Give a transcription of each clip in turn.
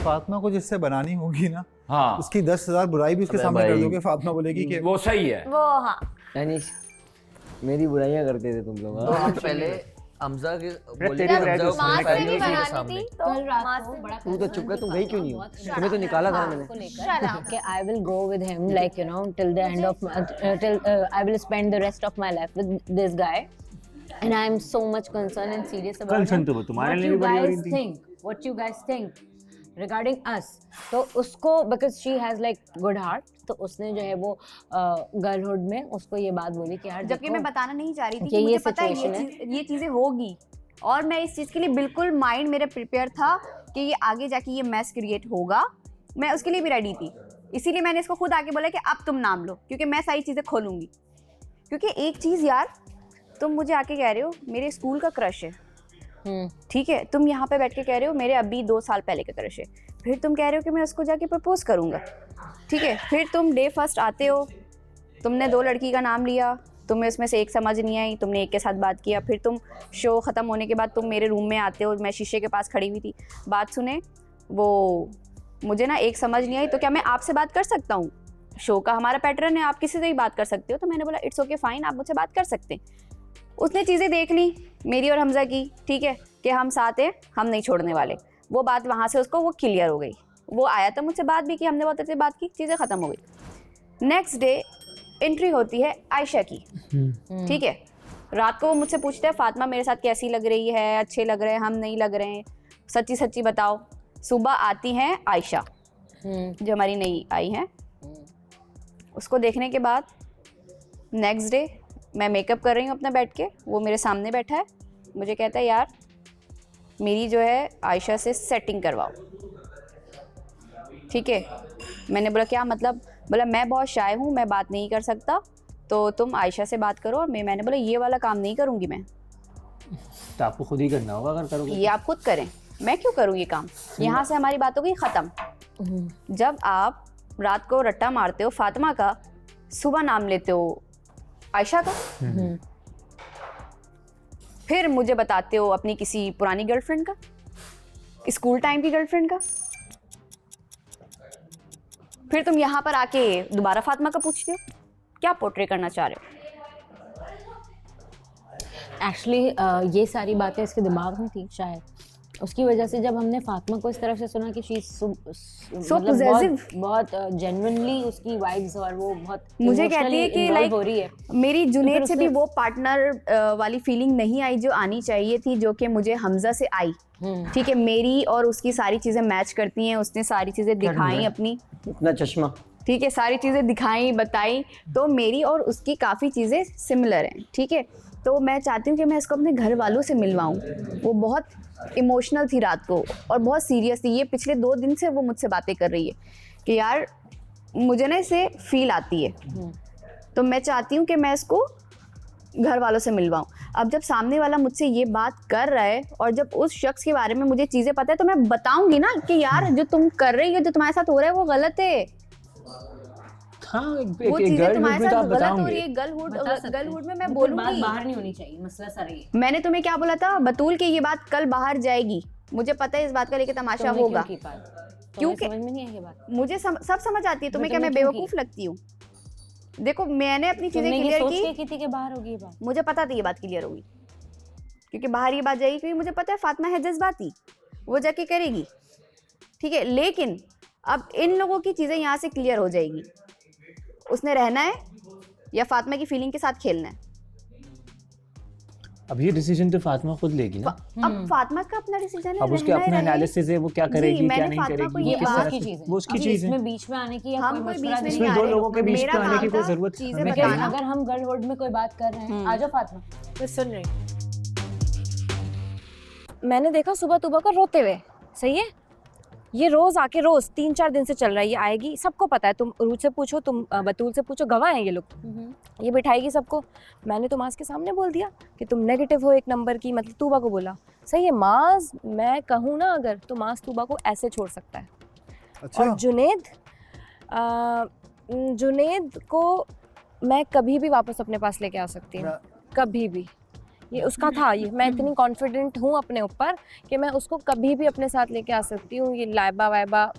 फातिमा को जिससे बनानी होगी ना, हाँ उसकी 10,000 बुराई भी उसके सामने कर दोगे, फातिमा बोलेगी कि वो सही है। वो हाँ यानी मेरी बुराइयां करते थे तुम लोग। तो आप पहले हमजा के बोले तेरी कि हमजा को माँ से भी के बनानी सामने थी तो माँ से तू तो चुप कर, तुम गई क्यों नहीं हो? तुम्हें तो निकाला था मैंने। Okay, I will go with him, like, you know, till the end of till I will spend the rest of my life with this guy, and I am so much concerned and serious about Concerned him. तो वो तुम्हारे What लिए you भी बड़ी हो guys रही थी। think? What you guys think regarding us? तो उसको because she has like good heart, तो उसने जो है वो गर्लहुड में उसको ये बात बोली कि यार जबकि मैं बताना नहीं चाह रही थी कि कि मुझे ये पता है situation है। ये चीजें होगी और मैं इस चीज़ के लिए बिल्कुल माइंड मेरा प्रिपेयर था कि ये आगे जाके ये मैस क्रिएट होगा, मैं उसके लिए भी रेडी थी। इसीलिए मैंने इसको खुद आके बोला कि अब तुम नाम लो, क्योंकि मैं सारी चीज़ें खोलूंगी। क्योंकि एक चीज़ यार, तुम मुझे आके कह रहे हो मेरे स्कूल का क्रश है, ठीक है, तुम यहाँ पे बैठ के कह रहे हो मेरे अभी 2 साल पहले का क्रश है, फिर तुम कह रहे हो कि मैं उसको जाके प्रपोज करूँगा, ठीक है, फिर तुम डे फर्स्ट आते हो, तुमने 2 लड़की का नाम लिया, तुम्हें उसमें से एक समझ नहीं आई, तुमने एक के साथ बात किया, फिर तुम शो ख़त्म होने के बाद तुम मेरे रूम में आते हो, मैं शीशे के पास खड़ी हुई थी, बात सुने, वो मुझे ना एक समझ नहीं आई, तो क्या मैं आपसे बात कर सकता हूँ? शो का हमारा पैटर्न है, आप किसी से भी बात कर सकते हो। तो मैंने बोला इट्स ओके फाइन, आप मुझसे बात कर सकते हैं। उसने चीज़ें देख ली मेरी और हमजा की, ठीक है, कि हम साथ हैं, हम नहीं छोड़ने वाले। वो बात वहाँ से उसको वो क्लियर हो गई। वो आया था मुझसे बात भी की, हमने बहुत अच्छे से बात की, चीज़ें ख़त्म हो गई। नेक्स्ट डे एंट्री होती है आयशा की, ठीक है, रात को वो मुझसे पूछता है फातिमा मेरे साथ कैसी लग रही है, अच्छे लग रहे हैं, हम नहीं लग रहे हैं, सच्ची सच्ची बताओ। सुबह आती हैं आयशा जो हमारी नई आई हैं, उसको देखने के बाद नेक्स्ट डे मैं मेकअप कर रही हूँ अपना बैठ के, वो मेरे सामने बैठा है, मुझे कहता है यार मेरी जो है आयशा से सेटिंग करवाओ, ठीक है। मैंने बोला क्या मतलब? बोला मैं बहुत शाय हूँ, मैं बात नहीं कर सकता, तो तुम आयशा से बात करो। और मैंने बोला ये वाला काम नहीं करूँगी मैं। तो आपको खुद ही करना होगा अगर करोगे। ये आप खुद करें, मैं क्यों करूँ ये काम? यहाँ से हमारी बात हो गई ख़त्म। जब आप रात को रट्टा मारते हो फातिमा का, सुबह नाम लेते हो आयशा का, फिर मुझे बताते हो अपनी किसी पुरानी गर्लफ्रेंड का, स्कूल टाइम की गर्लफ्रेंड का, फिर तुम यहाँ पर आके दोबारा फातिमा का पूछते हो। क्या पोर्ट्रे करना चाह रहे हो? एक्चुअली ये सारी बातें इसके दिमाग में थी शायद, उसकी वजह से जब हमने फातिमा को इस तरफ से सुना कि शी बहुत जेन्युइनली उसकी वाइब्स और वो बहुत मुझे कहती है कि लाइक हो रही है। मेरी जुनैद से भी वो पार्टनर वाली फीलिंग नहीं आई जो आनी चाहिए थी, जो कि मुझे हमजा से आई, ठीक है। मेरी और उसकी सारी चीज़ें मैच करती हैं, उसने सारी चीज़ें दिखाई अपनी, इतना चश्मा, ठीक है, सारी चीज़ें दिखाई बताई, तो मेरी और उसकी काफ़ी चीज़ें सिमिलर हैं, ठीक है। तो मैं चाहती हूँ कि मैं इसको अपने घर वालों से मिलवाऊँ। वो बहुत इमोशनल थी रात को और बहुत सीरियस थी। ये पिछले 2 दिन से वो मुझसे बातें कर रही है कि यार मुझे ना इसे फील आती है, तो मैं चाहती हूँ कि मैं इसको घर वालों से मिलवाऊँ। अब जब सामने वाला मुझसे ये बात कर रहा है और जब उस शख्स के बारे में मुझे चीज़ें पता है, तो मैं बताऊँगी ना कि यार जो तुम कर रही हो, जो तुम्हारे साथ हो रहा है वो गलत है। हाँ, वो चीजें तुम्हारे साथ गलत हो रही है। गर्लहुड में मैं बोलूंगी, बात बाहर नहीं होनी चाहिए, मसला सारा ये। मैंने तुम्हें क्या बोला था बतूल कि ये बात कल बाहर जाएगी, मुझे पता है इस बात का लेके तमाशा होगा, क्योंकि समझ में नहीं आई ये बात। मुझे सब समझ आती है। तुम्हें क्या मैं बेवकूफ लगती हूँ? देखो मैंने अपनी चीजें क्लियर की थी कि बाहर होगी ये बात, मुझे पता था ये बात क्लियर होगी, क्योंकि बाहर ये बात जाएगी, क्योंकि मुझे पता है फातिमा है जज्बाती, वो जाके करेगी, ठीक है। लेकिन अब इन लोगों की चीजें यहाँ से क्लियर हो जाएगी। उसने रहना है या फातिमा की फीलिंग के साथ खेलना है? अब ये डिसीजन तो फातिमा खुद लेगी ना। अब फातिमा का अपना डिसीजन है, अब उसके अपने एनालिसिस है, वो क्या करेगी क्या नहीं करेगी, ये किस बात तरह की से चीज़ है। वो उसकी चीज़ है। इसमें बीच में आने की हम कोई बीच में नहीं इसमें आ 2 रहे। लोगों के बीच मेरा में आने की काम कोई था जरूरत चीजें हमें बताना। अगर हम गर्लहुड में कोई बात कर रहे हैं, आ जाओ फातिमा, मैं सुन रही हूँ। मैंने देखा सुबह तुबह को रोते हुए, सही है, ये रोज आके रोज 3-4 दिन से चल रहा है, ये आएगी, सबको पता है, तुम रूज से पूछो, तुम बतूल से पूछो, गवाह हैं ये लोग, ये बिठाएगी सबको। मैंने तो माज के सामने बोल दिया कि तुम नेगेटिव हो 1 नंबर की, मतलब तूबा को बोला, सही है। माज मैं कहूँ ना अगर, तो माज तूबा को ऐसे छोड़ सकता है। अच्छा। और जुनेद को मैं कभी भी वापस अपने पास लेके आ सकती हूँ, कभी भी, ये उसका था। ये मैं इतनी कॉन्फिडेंट हूँ अपने ऊपर कि मैं उसको कभी भी अपने साथ लेके आ सकती हूँ। ये लाइबा वाइबा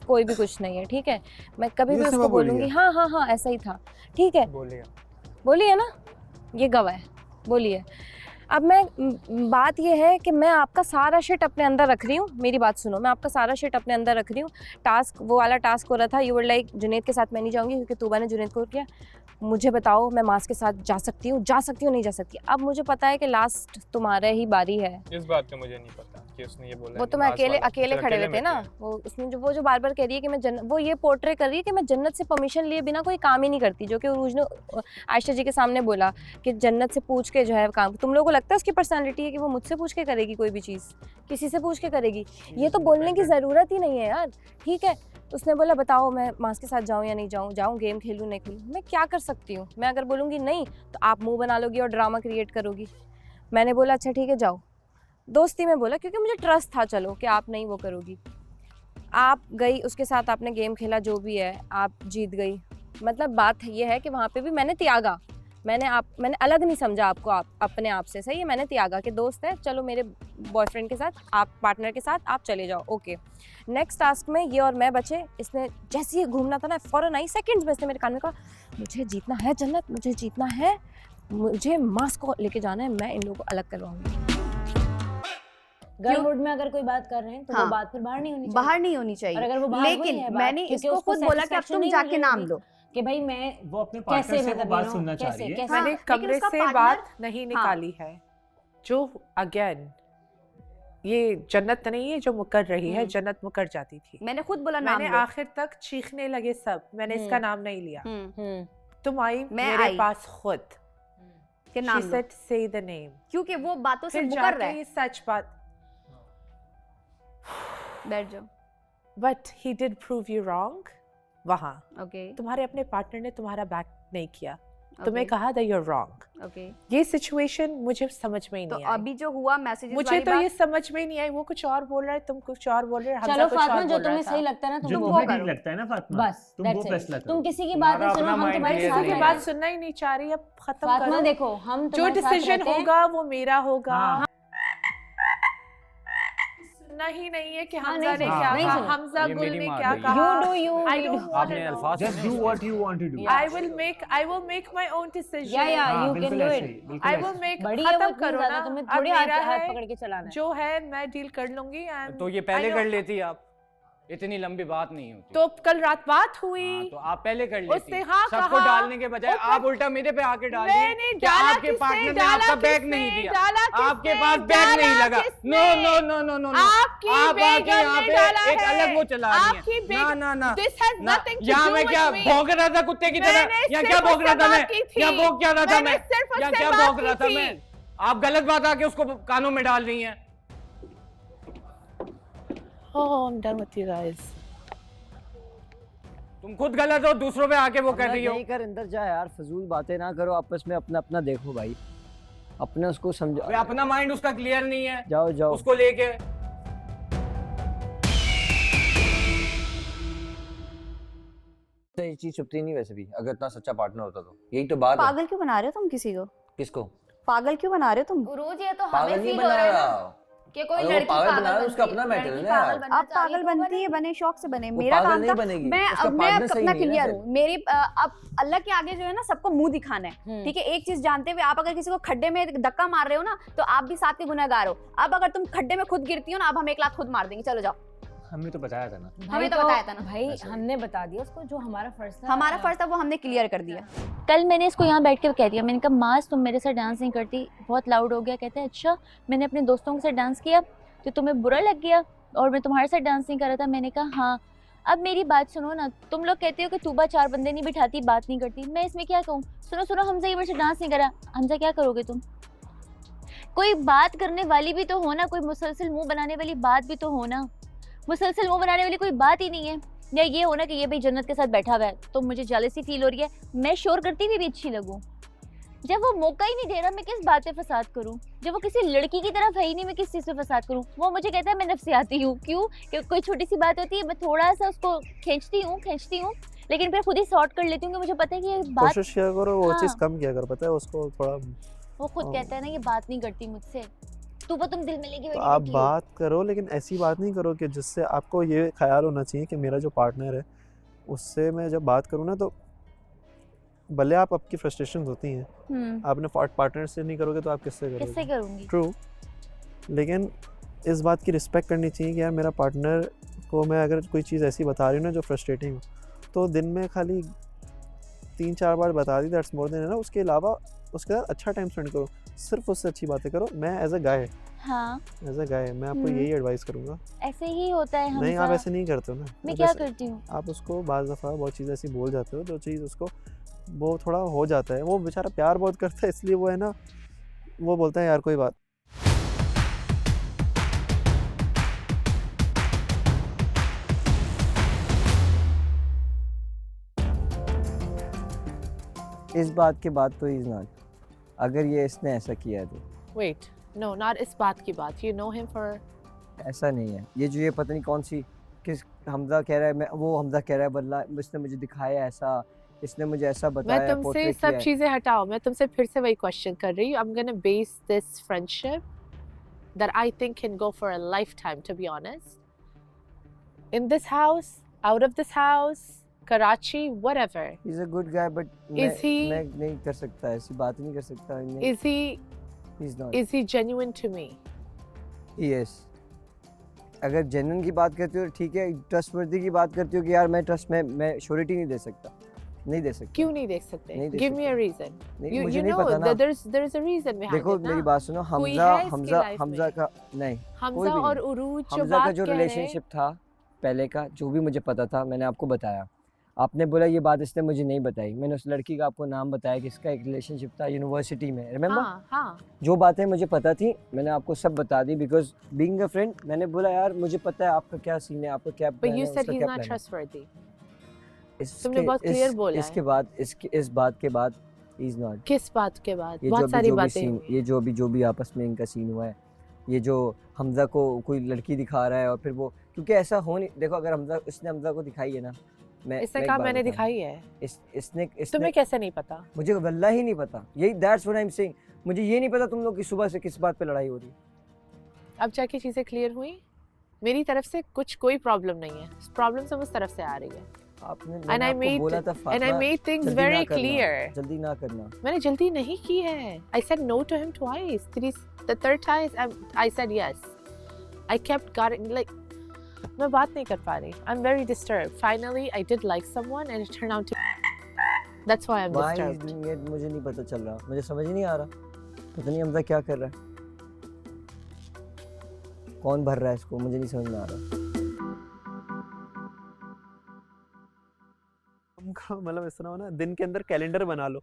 कोई भी कुछ नहीं है, ठीक है। मैं कभी भी ये उसको सिवा बोली बोलूँगी है। हाँ ऐसा ही था, ठीक है। बोलिए ना, ये गवाह है, बोलिए। अब बात ये है कि मैं आपका सारा शिट अपने अंदर रख रही हूँ। मेरी बात सुनो, मैं आपका सारा शिट अपने अंदर रख रही हूँ। टास्क, वो वाला टास्क हो रहा था, यू वर लाइक जुनैद के साथ मैं नहीं जाऊँगी क्योंकि तूबा ने जुनैद को किया। मुझे बताओ मैं मास के साथ जा सकती हूँ नहीं जा सकती। अब मुझे पता है कि लास्ट तुम्हारे ही बारी है। इस बात का मुझे नहीं पता कि उसने ये बोला। वो तो मैं अकेले खड़े हुए थे ना। वो उसने जो बार बार कह रही है कि मैं वो ये पोर्ट्रे कर रही है कि मैं जन्नत से परमिशन लिए बिना कोई काम ही नहीं करती, जो कि उरूज ने आयशा जी के सामने बोला कि जन्नत से पूछ के जो है काम। तुम लोगों को लगता है उसकी पर्सनैलिटी है कि वो मुझसे पूछ के करेगी कोई भी चीज़, किसी से पूछ के करेगी? ये तो बोलने की ज़रूरत ही नहीं है यार, ठीक है। उसने बोला बताओ मैं मास के साथ जाऊँ या नहीं जाऊँ गेम खेलूँ नहीं खेलूँ। मैं क्या कर सकती हूँ? मैं अगर बोलूँगी नहीं तो आप मुंह बना लोगी और ड्रामा क्रिएट करोगी। मैंने बोला अच्छा ठीक है जाओ, दोस्ती में बोला क्योंकि मुझे ट्रस्ट था चलो कि आप नहीं वो करोगी। आप गई उसके साथ, आपने गेम खेला, जो भी है आप जीत गई। मतलब बात ये है कि वहाँ पे भी मैंने त्यागा, मैंने अलग नहीं समझा आपको अपने आप से, सही है। मैंने त्यागा कि दोस्त है, चलो मेरे बॉयफ्रेंड के साथ, आप पार्टनर के साथ आप चले जाओ, ओके। नेक्स्ट टास्क में ये और मैं बचे। इसने जैसे ही घूमना था ना, फ़ौरन आई, सेकंड्स में इसने मेरे कान में कहा मुझे जीतना है जन्नत, मुझे जीतना है, मुझे मास को लेके जाना है, मैं इन लोगों को अलग करवाऊंगी। गर्ल हुड में अगर कोई बात कर रहे हैं तो हाँ, वो बात फिर बाहर नहीं होनी चाहिए। बाहर नहीं होनी चाहिए। और अगर वो बाहर हुई लेकिन है बात, मैंने क्योंकि इसको उसको खुद बोला कि अब satisfaction तुम नहीं जाके मिली नाम होगी लो कि भाई मैं वो अपने पार्टनर से वो बात सुनना चाह रही है। कैसे हाँ, मैंने लेकिन कमरे उसका से partner- बात नहीं निकाली है, जो अगेन ये जन्नत नहीं है जो मुकर रही है, जन्नत मुकर जाती थी। मैंने खुद बोला नाम मैंने लो। आखिर तक चीखने लगे सब, मैंने इसका नाम नहीं लिया। तुम आई मैं मेरे आई। पास खुद, के she नाम लो, said say the name। क्योंकि वो बातों से फिर मुकर रहा जाके है। ये सच बात, बैठ जाओ, but he did prove you wrong। वहाँ ओके तुम्हारे अपने पार्टनर ने तुम्हारा बैक नहीं किया, तुम्हें कहा that you're wrong। ओके। ये सिचुएशन मुझे समझ में ही तो नहीं आई। अभी जो हुआ मैसेजेस मुझे तो ये समझ में ही नहीं आई। वो कुछ और बोल रहा है, तुम कुछ और बोल रहे हो, चलो फातिमा जो तुम्हें सही लगता है ना जो तुम वो तुम्हें करो ठीक लगता है ना फातिमा, बस तुम वो that's it। फैसला करो। तुम किसी की बात नहीं सुनो, हम तुम्हारे साथ किसी की रहते बात हैं। सुनना ही नहीं चाह रही, अब खत्म फातिमा करो। देखो हम जो तुम्हारे साथ डिसीजन रहते हैं। होगा वो मेरा होगा। हाँ। सुनना ही नहीं है कि हाँ, हमजा ने नहीं क्या सुनो, कहा, नहीं सुनो। हमजा ये गुल मेरी ने माँ क्या है। कहा। You do you, I we don't do। want आपने to know। अल्फाज Just do what you want to do। I will make my own decision। या हाँ, you can बिल्कुल do ऐसे it। ही, बिल्कुल I ऐसे will ही। make, बड़ी है वो खत्म इतनी करो ज्यादा, ना, तुम्हें अब थोड़ी मेरा हाथ है पकड़ के चलाना है। जो है मैं डील कर लूंगी। तो ये पहले कर लेती आप, इतनी लंबी बात नहीं होती। तो कल रात बात हुई, हाँ, तो आप पहले कर लेती। उसने हाँ सबको कहा। डालने के बजाय उसने- आप उल्टा मेरे पे आके डाल मैंने दिए कि डाला आपके किसने, पार्टनर ने डाला आपका बैग किसने, नहीं दिया, डाला किसने, आपके पास बैग नहीं डाला लगा। किसने? No no no no no no, आपकी आप आके बेगम यहाँ ने पे डाला एक है। अलग वो चला रही आपकी है। बेगम- ना ना ना This has ना, nothing to यहाँ do मैं with क्या me। भौंक रहा था कुत्ते की तरह, मैंने या सिर्फ क्या भौंक रहा उससे था मैं, बात की थी। क्या भौंक क्या रहा था मैंने मैं, सिर्फ या उससे क्या बात भौंक रहा की था थी। मैं। आप गलत बात आके उसको कानों में डाल रही हैं। Oh, I'm done with you guys। तुम खुद गलत हो, दूसरों पे आके वो कर रही हो। नहीं कर, अंदर जा यार, फजूल बातें ना करो आपस में, अपना अपना देखो भाई, अपने उसको समझो। वे अपना माइंड उसका क्लियर नहीं है, जाओ जाओ। उसको लेके ये चीज छुपती नहीं वैसे भी, अगर इतना सच्चा पार्टनर होता तो। यही तो बात है। पागल क्यों बना रहे हो तुम किसी को? किसको पागल क्यों बना रहे हो तुम? गुरुज ये तो पागल हमें नहीं फील हो बना रहा है रहा, ना कि कोई अरे वो लड़की पागल पागल बना रहा है, उसका बनती है, अपना मैटर है लड़की ना यार। पागल बनना आप चाह रही पागल तो बनती है, बने शौक से बने। वो मेरा पागल काम नहीं था, बनेगी, मैं उसका मैं partner सही अपना नहीं है ना क्लियर फिर। हूँ। मेरी अब अल्लाह के आगे जो है ना सबको मुंह दिखाना है, ठीक है। एक चीज जानते हुए आप अगर किसी को खड्डे में धक्का मार रहे हो ना, तो आप भी साथ के गुनहगार हो। अब अगर तुम खड्डे में खुद गिरती हो ना, अब हम एक लात खुद मार देंगे, चलो जाओ। हमने तो बताया था ना। हमें तो बताया था ना। भाई हमने बता दिया उसको जो हमारा फर्ज था। हमारा फर्ज था वो हमने क्लियर कर दिया। कल मैंने इसको यहाँ बैठ के कह दिया, मैंने कहा मास तुम मेरे साथ डांस नहीं करती, बहुत लाउड हो गया। कहते हैं अच्छा मैंने अपने दोस्तों के साथ डांस किया तो तुम्हें बुरा लग गया और मैं तुम्हारे साथ डांस नहीं कर रहा था। मैंने कहा हाँ। अब मेरी बात सुनो ना, तुम लोग कहते हो कि तूबा 4 बंदे नहीं बिठाती, बात नहीं करती, मैं इसमें क्या कहूँ? सुनो सुनो, हमजा ये मेरे से डांस नहीं करा, हमजा क्या करोगे तुम? कोई बात करने वाली भी तो हो ना, कोई मुसलसल मुंह बनाने वाली बात भी तो हो ना। मुसलसल मुंह बनाने वाली कोई बात ही नहीं है। या ये हो ना कि ये भाई जन्नत के साथ बैठा हुआ है तो मुझे जेलसी फील हो रही है, मैं शोर करती हुई भी अच्छी लगूं। जब वो मौका ही नहीं दे रहा, मैं किस बात पे फसाद करूं? जब वो किसी लड़की की तरफ है ही नहीं, मैं किस चीज़ पे फसाद करूं? वो मुझे कहता है मैं नफसियाती हूँ। क्यों? कि कोई छोटी सी बात होती है, मैं थोड़ा सा उसको खींचती हूँ, लेकिन फिर खुद ही सॉर्ट कर लेती हूँ कि मुझे पता है कि ये बात कोशिश किया करो वो हाँ। चीज कम किया कर, पता है उसको थोड़ा वो खुद कहता है ना ये बात नहीं करती मुझसे, तुम दिल में लेके तो बैठी आप रहती हो। बात करो, लेकिन ऐसी बात नहीं करो कि जिससे आपको ये ख्याल होना चाहिए कि मेरा जो पार्टनर है उससे मैं जब बात करूँ ना, तो भले आप आपकी फ्रस्ट्रेशन होती हैं, आपने पार्टनर से नहीं करोगे तो आप किससे करोगे? किससे करूंगी? ट्रू, लेकिन इस बात की रिस्पेक्ट करनी चाहिए कि यार मेरा पार्टनर को मैं अगर कोई चीज़ ऐसी बता रही हूँ ना जो फ्रस्ट्रेटिंग हो, तो दिन में खाली 3-4 बार बता दी, दैट्स मोर देन है ना। उसके अलावा उसके साथ अच्छा टाइम स्पेंड करो, सिर्फ उससे अच्छी बातें करो। मैं एज अ गाय मैं आपको यही एडवाइस करूँगा। ऐसे ही होता है नहीं, आप ऐसे नहीं करते हो ना। मैं क्या करती हूँ? आप उसको बाज़ दफ़ा बहुत चीज़ ऐसी बोल जाते हो जो चीज़ उसको वो थोड़ा हो जाता है, वो बेचारा प्यार बहुत करता है, इसलिए वो है ना, वो बोलता है यार कोई बात। इस बात के बाद तो इज नॉट, अगर ये इसने ऐसा किया है तो Wait, no, not इस बात की बात. You know him for ऐसा नहीं है। ये पता नहीं कौन सी किस हमजा कह रहा है, मैं वो हमजा कह रहा है बल्ला इसने मुझे दिखाया ऐसा, इसने मुझे ऐसा मैं बताया, तुमसे portray सब किया है। चीजें हटाओ, मैं तुमसे फिर से वही क्वेश्चन कर रही हूँ. I'm gonna base this friendship that I think can go for a lifetime, to be honest. In this house, out of this house, Karachi, whatever. He's a good guy, but Is he- मैं नहीं कर सकता, ऐसी बात नहीं कर सकता। Is He's not. he genuine to me? Yes. अगर जेन्युइन की बात करती हो ठीक है, ट्रस्टवर्दी की बात करती हो कि यार मैं श्योरिटी नहीं दे सकता, नहीं दे सकता। क्यों नहीं देख सकते? नहीं दे Give me a सकते। reason. नहीं, You मुझे नहीं know पता ना। that there's a reason behind देखो it ना. मेरी बात सुनो, कोई है इसकी life हमजा में? का नहीं, कोई हमजा भी और नहीं। उरूज जो हमजा का बात जो कह रहे हैं, रिलेशनशिप था पहले का, जो भी मुझे पता था मैंने आपको बताया। आपने बोला ये बात इसने मुझे नहीं बताई, मैंने उस लड़की का आपको नाम बताया कि इसका एक रिलेशनशिप था यूनिवर्सिटी में, रिमेंबर? हाँ. जो बातें मुझे पता थी मैंने आपको सब बता दी, बिकॉज बीइंग अ फ्रेंड मैंने बोला यार मुझे पता है आपका क्या सीन है, आपका क्या But प्लान you है, said उसका he's क्या not प्लान है। trustworthy. इसके- तुमने बहुत clear इस- बोला इसके है। बाद इस बात के बाद इज नॉट। किस बात के बाद? ये बहुत सारी बातें सीन, हुई. ये जो भी आपस में इनका सीन हुआ है, ये जो हमजा को कोई लड़की दिखा रहा है और फिर वो, क्योंकि ऐसा हो नहीं, देखो अगर इसने हमजा को दिखाई है ना, इसने कहा मैंने दिखाई है. इसने तुम्हें कैसे नहीं पता? मुझे वल्लाही नहीं पता, यही that's what I am saying. मुझे ये नहीं पता तुम लोग की सुबह से किस बात पे लड़ाई हो रही है। अब जाके चीजें क्लियर हुई. मेरी तरफ से कोई प्रॉब्लम नहीं है, प्रॉब्लम सब उस तरफ से आ रही है. आपने And मैंने I आपको बोला था and I Fatima, made things जल्दी ना very करना, clear. जल्दी ना करना। मैंने जल्दी नहीं की है. I said no to him twice. The third time I said yes. I kept getting like, मैं बात नहीं कर पा रही. I'm very disturbed. Finally, I did like someone and it turned out to. That's why I'm Why he's disturbed. doing it मुझे नहीं पता चल रहा, मुझे समझ ही नहीं आ रहा, पता नहीं हमजा क्या कर रहा है, कौन भर रहा है इसको, मुझे नहीं समझ में आ रहा। मतलब इस तरह हो ना, दिन के अंदर कैलेंडर बना लो।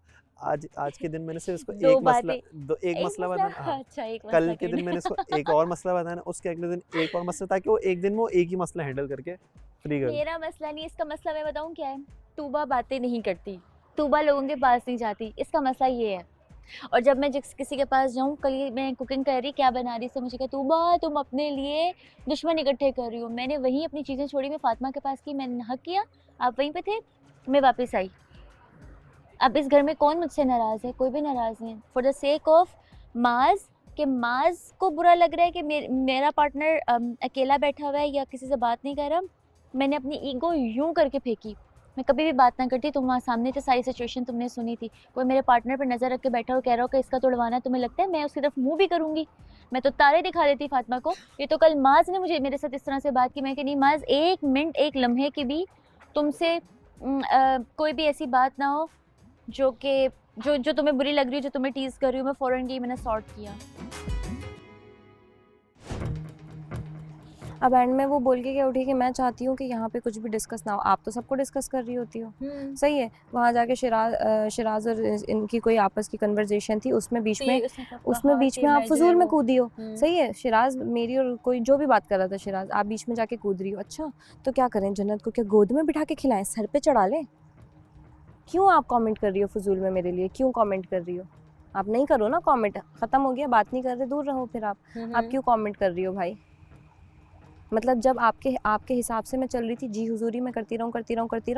आज के दिन मैंने सिर्फ इसको दो एक मसला बातें- एक मसला बताना। हाँ। अच्छा, एक कल मसला के दिन करना। मैंने इसको एक और मसला बताया ना, उसके अगले दिन एक और मसला, ताकि वो एक दिन वो एक ही मसला हैंडल करके फ्री कर दे। मेरा मसला नहीं, इसका मसला मैं बताऊं क्या है। तूबा बातें नहीं करती, तूबा लोगों के पास नहीं जाती, इसका मसला ये है। और जब मैं किसी के पास जाऊं, कल मैं कुकिंग कर रही, क्या बना रही, से मुझे कहा तूबा तुम अपने लिए दुश्मन इकट्ठे कर रही हो। मैंने वहीं अपनी चीज़ें छोड़ी, मैं फातिमा के पास की, मैंने हक किया, आप वहीं पे थे, मैं वापस आई। अब इस घर में कौन मुझसे नाराज़ है? कोई भी नाराज़ नहीं है। फॉर द सेक ऑफ माज, कि माज को बुरा लग रहा है कि मेरा पार्टनर अकेला बैठा हुआ है या किसी से बात नहीं कर रहा, मैंने अपनी ईगो यूं करके फेंकी। मैं कभी भी बात ना करती, तुम वहाँ सामने थे, सारी सिचुएशन तुमने सुनी थी। कोई मेरे पार्टनर पर नज़र रख के बैठा हो, कह रहा हो कि इसका तोड़वाना, तुम्हें लगता है मैं उसकी तरफ मुँह भी करूँगी? मैं तो तारे दिखा देती फातिमा को। ये तो कल माज ने मुझे मेरे साथ इस तरह से बात की, मैं कि नहीं माज, एक मिनट एक लम्हे की भी तुमसे कोई भी ऐसी बात ना हो जो तुम्हें बुरी लग रही हो, जो तुम्हें टीज कर रही हो, मैं फ़ौरन गई, मैंने सॉर्ट किया। अब एंड में वो बोल के क्या उठी कि मैं चाहती हूँ कि यहाँ पे कुछ भी डिस्कस ना हो। आप तो सबको डिस्कस कर रही होती हो, सही है। वहाँ जाके शिराज और इनकी कोई आपस की कन्वर्जेशन थी, उसमें बीच में आप फजूल में कूदी हो, सही है। शिराज मेरी और कोई जो भी बात कर रहा था, शिराज आप बीच में जाके कूद रही हो। अच्छा तो क्या करें, जन्नत को क्या गोद में बिठा के खिलाएं, सर पे चढ़ा लें? क्यों आप कमेंट कर रही हो फजूल में मेरे लिए? क्यों कमेंट कर रही हो? आप नहीं करो ना कमेंट, ख़त्म हो गया, बात नहीं कर रहे, दूर रहो फिर आप क्यों कमेंट कर रही हो भाई? मतलब जब आपके हिसाब से मैं चल रही थी, जी हुजूरी मैं करती रहूँ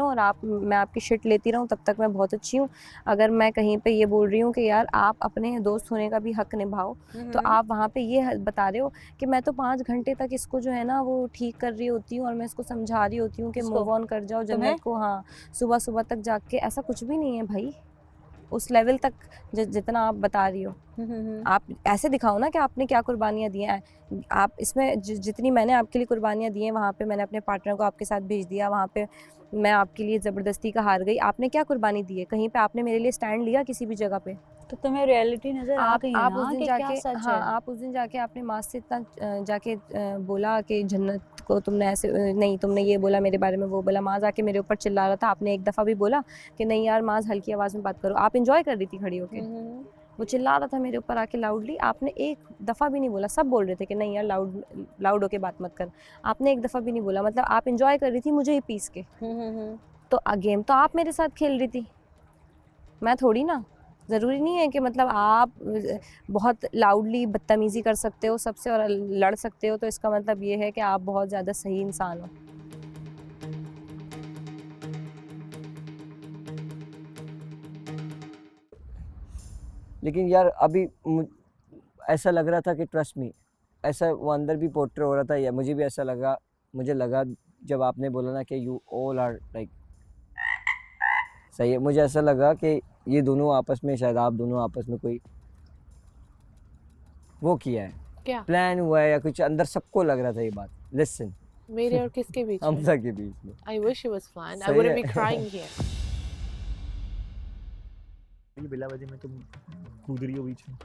और मैं आपकी शिट लेती रहूँ, तब तक मैं बहुत अच्छी हूँ। अगर मैं कहीं पे ये बोल रही हूँ कि यार आप अपने दोस्त होने का भी हक निभाओ, तो आप वहाँ पे ये बता रहे हो कि मैं तो 5 घंटे तक इसको जो है ना वो ठीक कर रही होती हूँ और मैं इसको समझा रही होती हूँ कि मूव ऑन कर जाओ जन्नत को। हाँ, सुबह तक जाग के, ऐसा कुछ भी नहीं है भाई उस लेवल तक जितना आप बता रही हो। आप ऐसे दिखाओ ना कि आपने क्या कुर्बानियाँ दी हैं। आप इसमें जितनी मैंने आपके लिए कुर्बानियाँ दी हैं, वहाँ पे मैंने अपने पार्टनर को आपके साथ भेज दिया, वहाँ पे मैं आपके लिए ज़बरदस्ती का हार गई। आपने क्या कुर्बानी दी है? कहीं पे आपने मेरे लिए स्टैंड लिया किसी भी जगह पे? तो तुम्हें रियलिटी नजर आ गई आप ना उस दिन कि जाके क्या सच हाँ, है। आप उस दिन जाके अपने माँ से इतना जाके बोला कि जन्नत को तुमने ऐसे नहीं, तुमने ये बोला मेरे बारे में, वो बोला। माज आके मेरे ऊपर चिल्ला रहा था, आपने एक दफ़ा भी बोला कि नहीं यार माज हल्की आवाज़ में बात करो। आप इंजॉय कर रही थी खड़ी होके, वो चिल्ला रहा था मेरे ऊपर आके लाउडली, आपने एक दफ़ा भी नहीं बोला। सब बोल रहे थे कि नहीं यार लाउड होके बात मत कर, आपने एक दफ़ा भी नहीं बोला। मतलब आप इंजॉय कर रही थी मुझे ही पीस के। तो गेम तो आप मेरे साथ खेल रही थी, मैं थोड़ी ना। ज़रूरी नहीं है कि मतलब आप बहुत लाउडली बदतमीज़ी कर सकते हो सबसे और लड़ सकते हो तो इसका मतलब ये है कि आप बहुत ज़्यादा सही इंसान हो। लेकिन यार अभी ऐसा लग रहा था कि ट्रस्ट मी, ऐसा वो अंदर भी पोर्ट्रे हो रहा था, या मुझे भी ऐसा लगा, मुझे लगा जब आपने बोला ना कि यू ऑल आर लाइक, सही है, मुझे ऐसा लगा कि ये दोनों आपस में, शायद आप दोनों आपस में कोई वो किया है, क्या प्लान हुआ है या कुछ, अंदर सबको लग रहा था ये बात। लिसन, मेरे और किसके बीच में? हमजा के बीच में। I wish it was planned. I सही wouldn't है। be crying here. ये बिला वजह में तुम कूद रही हो बीच में।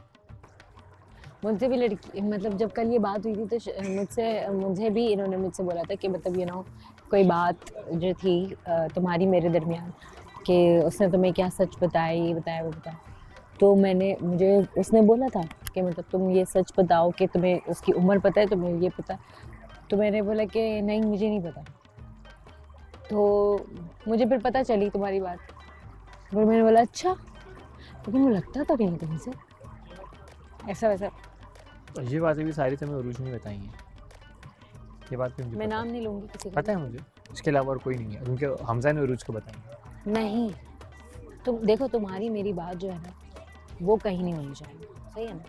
मुझसे भी लड़की, मतलब जब कल ये बात हुई थी तो मुझे भी इन्होंने मुझसे बोला था कि मतलब कोई बात जो थी तुम्हारी मेरे दरमियान, कि उसने तुम्हें क्या सच बताया, ये बताया वो बताया। तो मुझे उसने बोला था कि मतलब तुम ये सच बताओ कि तुम्हें उसकी उम्र पता है, तुम्हें ये पता है। तो मैंने बोला कि नहीं मुझे नहीं पता। तो मुझे फिर पता चली तुम्हारी बात, फिर मैंने बोला अच्छा, लेकिन वो लगता था कहीं से ऐसा वैसा। तो ये बातें भी सारी तुम्हें उरूज ने बताई हैं, ये बात भी मुझे मैं पता नाम है। नहीं लूँगी किसी का। पता है मुझे, इसके अलावा और कोई नहीं है, क्योंकि हमजा ने उरूज को बताई। नहीं, तुम देखो, तुम्हारी मेरी बात जो है ना वो कहीं नहीं होनी चाहिए, सही है ना?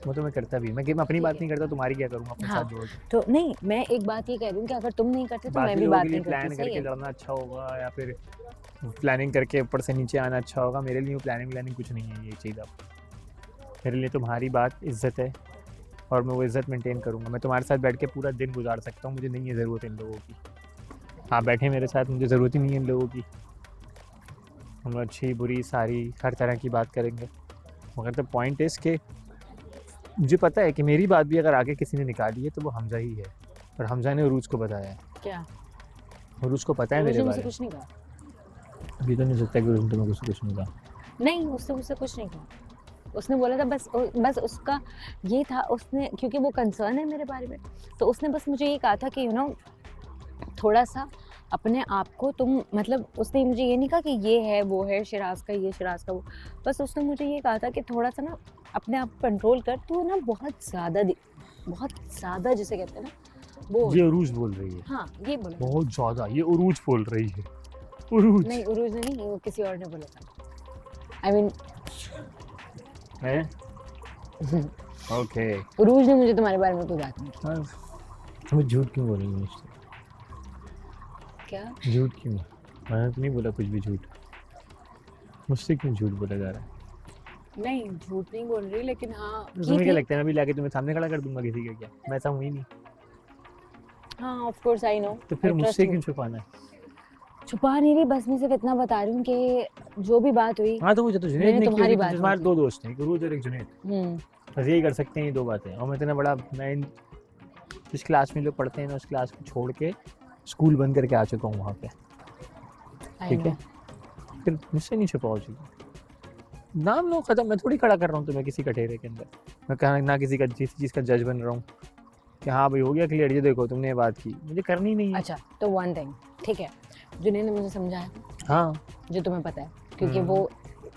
वो तो मैं करता भी, मैं अपनी बात नहीं करता, तुम्हारी क्या करूँगा अपने हाँ, साथ जोड़। तो नहीं, मैं एक बात ये कह रही हूँ कि अगर तुम नहीं करते तो मैं भी लोगों बात के लिए नहीं प्लान करती, सही करके है? लड़ना अच्छा होगा, या फिर प्लानिंग करके ऊपर से नीचे आना अच्छा होगा। मेरे लिए प्लानिंग कुछ नहीं है ये चीज़। अब मेरे लिए तुम्हारी बात इज्जत है और मैं वो इज्जत मेंटेन करूँगा। मैं तुम्हारे साथ बैठ के पूरा दिन गुजार सकता हूँ, मुझे नहीं है ज़रूरत इन लोगों की। हाँ, बैठे मेरे साथ, मुझे ज़रूरत ही नहीं है इन लोगों की। हम लोग अच्छी बुरी सारी हर तरह की बात करेंगे, मगर द पॉइंट इज़ कि मुझे पता है कि मेरी बात भी अगर आगे किसी ने निकाली है तो वो हमजा ही है, और हमजा ने उरूज को बताया है। क्या उरूज को पता है मेरे बारे में। कुछ नहीं कहा? अभी तो नहीं सकता कि उरूज तुम्हें कुछ नहीं कहा। नहीं, उसने मुझसे कुछ नहीं कहा। उसने बोला था बस उसका ये था, उसने क्योंकि वो कंसर्न है मेरे बारे में, तो उसने बस मुझे ये कहा था कि थोड़ा सा अपने आप को तुम, मतलब उसने मुझे ये नहीं कहा कि ये है वो है, शिराज का ये शिराज का वो, बस उसने मुझे ये कहा था कि थोड़ा सा ना अपने आप को कंट्रोल कर, तू ना बहुत ज़्यादा जिसे कहते हैं ना वो। ये उरूज बोल रही है। हाँ, ये बोला बहुत ज़्यादा ये उरूज बोल रही है। उरूज नहीं, उरूज ने नहीं, वो किसी और ने बोला था। I mean है। ओके। उरूज ने मुझे तुम्हारे बारे में कोई बात नहीं की। तुम झूठ क्यों बोल रही हो मुझसे? क्या झूठ क्यों? मैंने तो नहीं बोला कुछ भी झूठ। मुझसे क्यों झूठ बोला जा रहा है? नहीं, झूठ नहीं बोल रही, लेकिन हाँ तुम्हें क्या लगता है मैं भी लाके तुम्हें सामने खड़ा कर दूंगा किसी का? क्या मैं ऐसा हूँ ही नहीं। हाँ, ऑफ कोर्स आई नो। तो फिर मुझसे क्यों छुपाना है? छुपा नहीं रही, बस मैं सिर्फ इतना बता रही हूँ कि जो भी बात हुई। हाँ, तो मुझे तो जुनैद ने तुम्हारी की, बात तुम्हारे दो दोस्त हैं, एक उरूज और एक जुनैद। बस यही कर सकते हैं ये दो बातें। और मैं इतना बड़ा, मैं जिस क्लास में लोग पढ़ते हैं ना उस क्लास को छोड़ के स्कूल बंद करके आ चुका हूँ वहाँ पे, ठीक है? फिर मुझसे नहीं छुपाओ चीज़। नाम लो, खत्म। मैं थोड़ी खड़ा कर रहा हूँ तुम्हें किसी कठेरे के अंदर। मैं कहा ना किसी का चीज़ का जज बन रहा हूँ कि हाँ भाई हो गया क्लियर, ये देखो तुमने ये बात की, मुझे करनी नहीं है। अच्छा, तो वन थिंग, ठीक है, जुनैद ने मुझे समझाया, हाँ, जो तुम्हें पता है, क्योंकि वो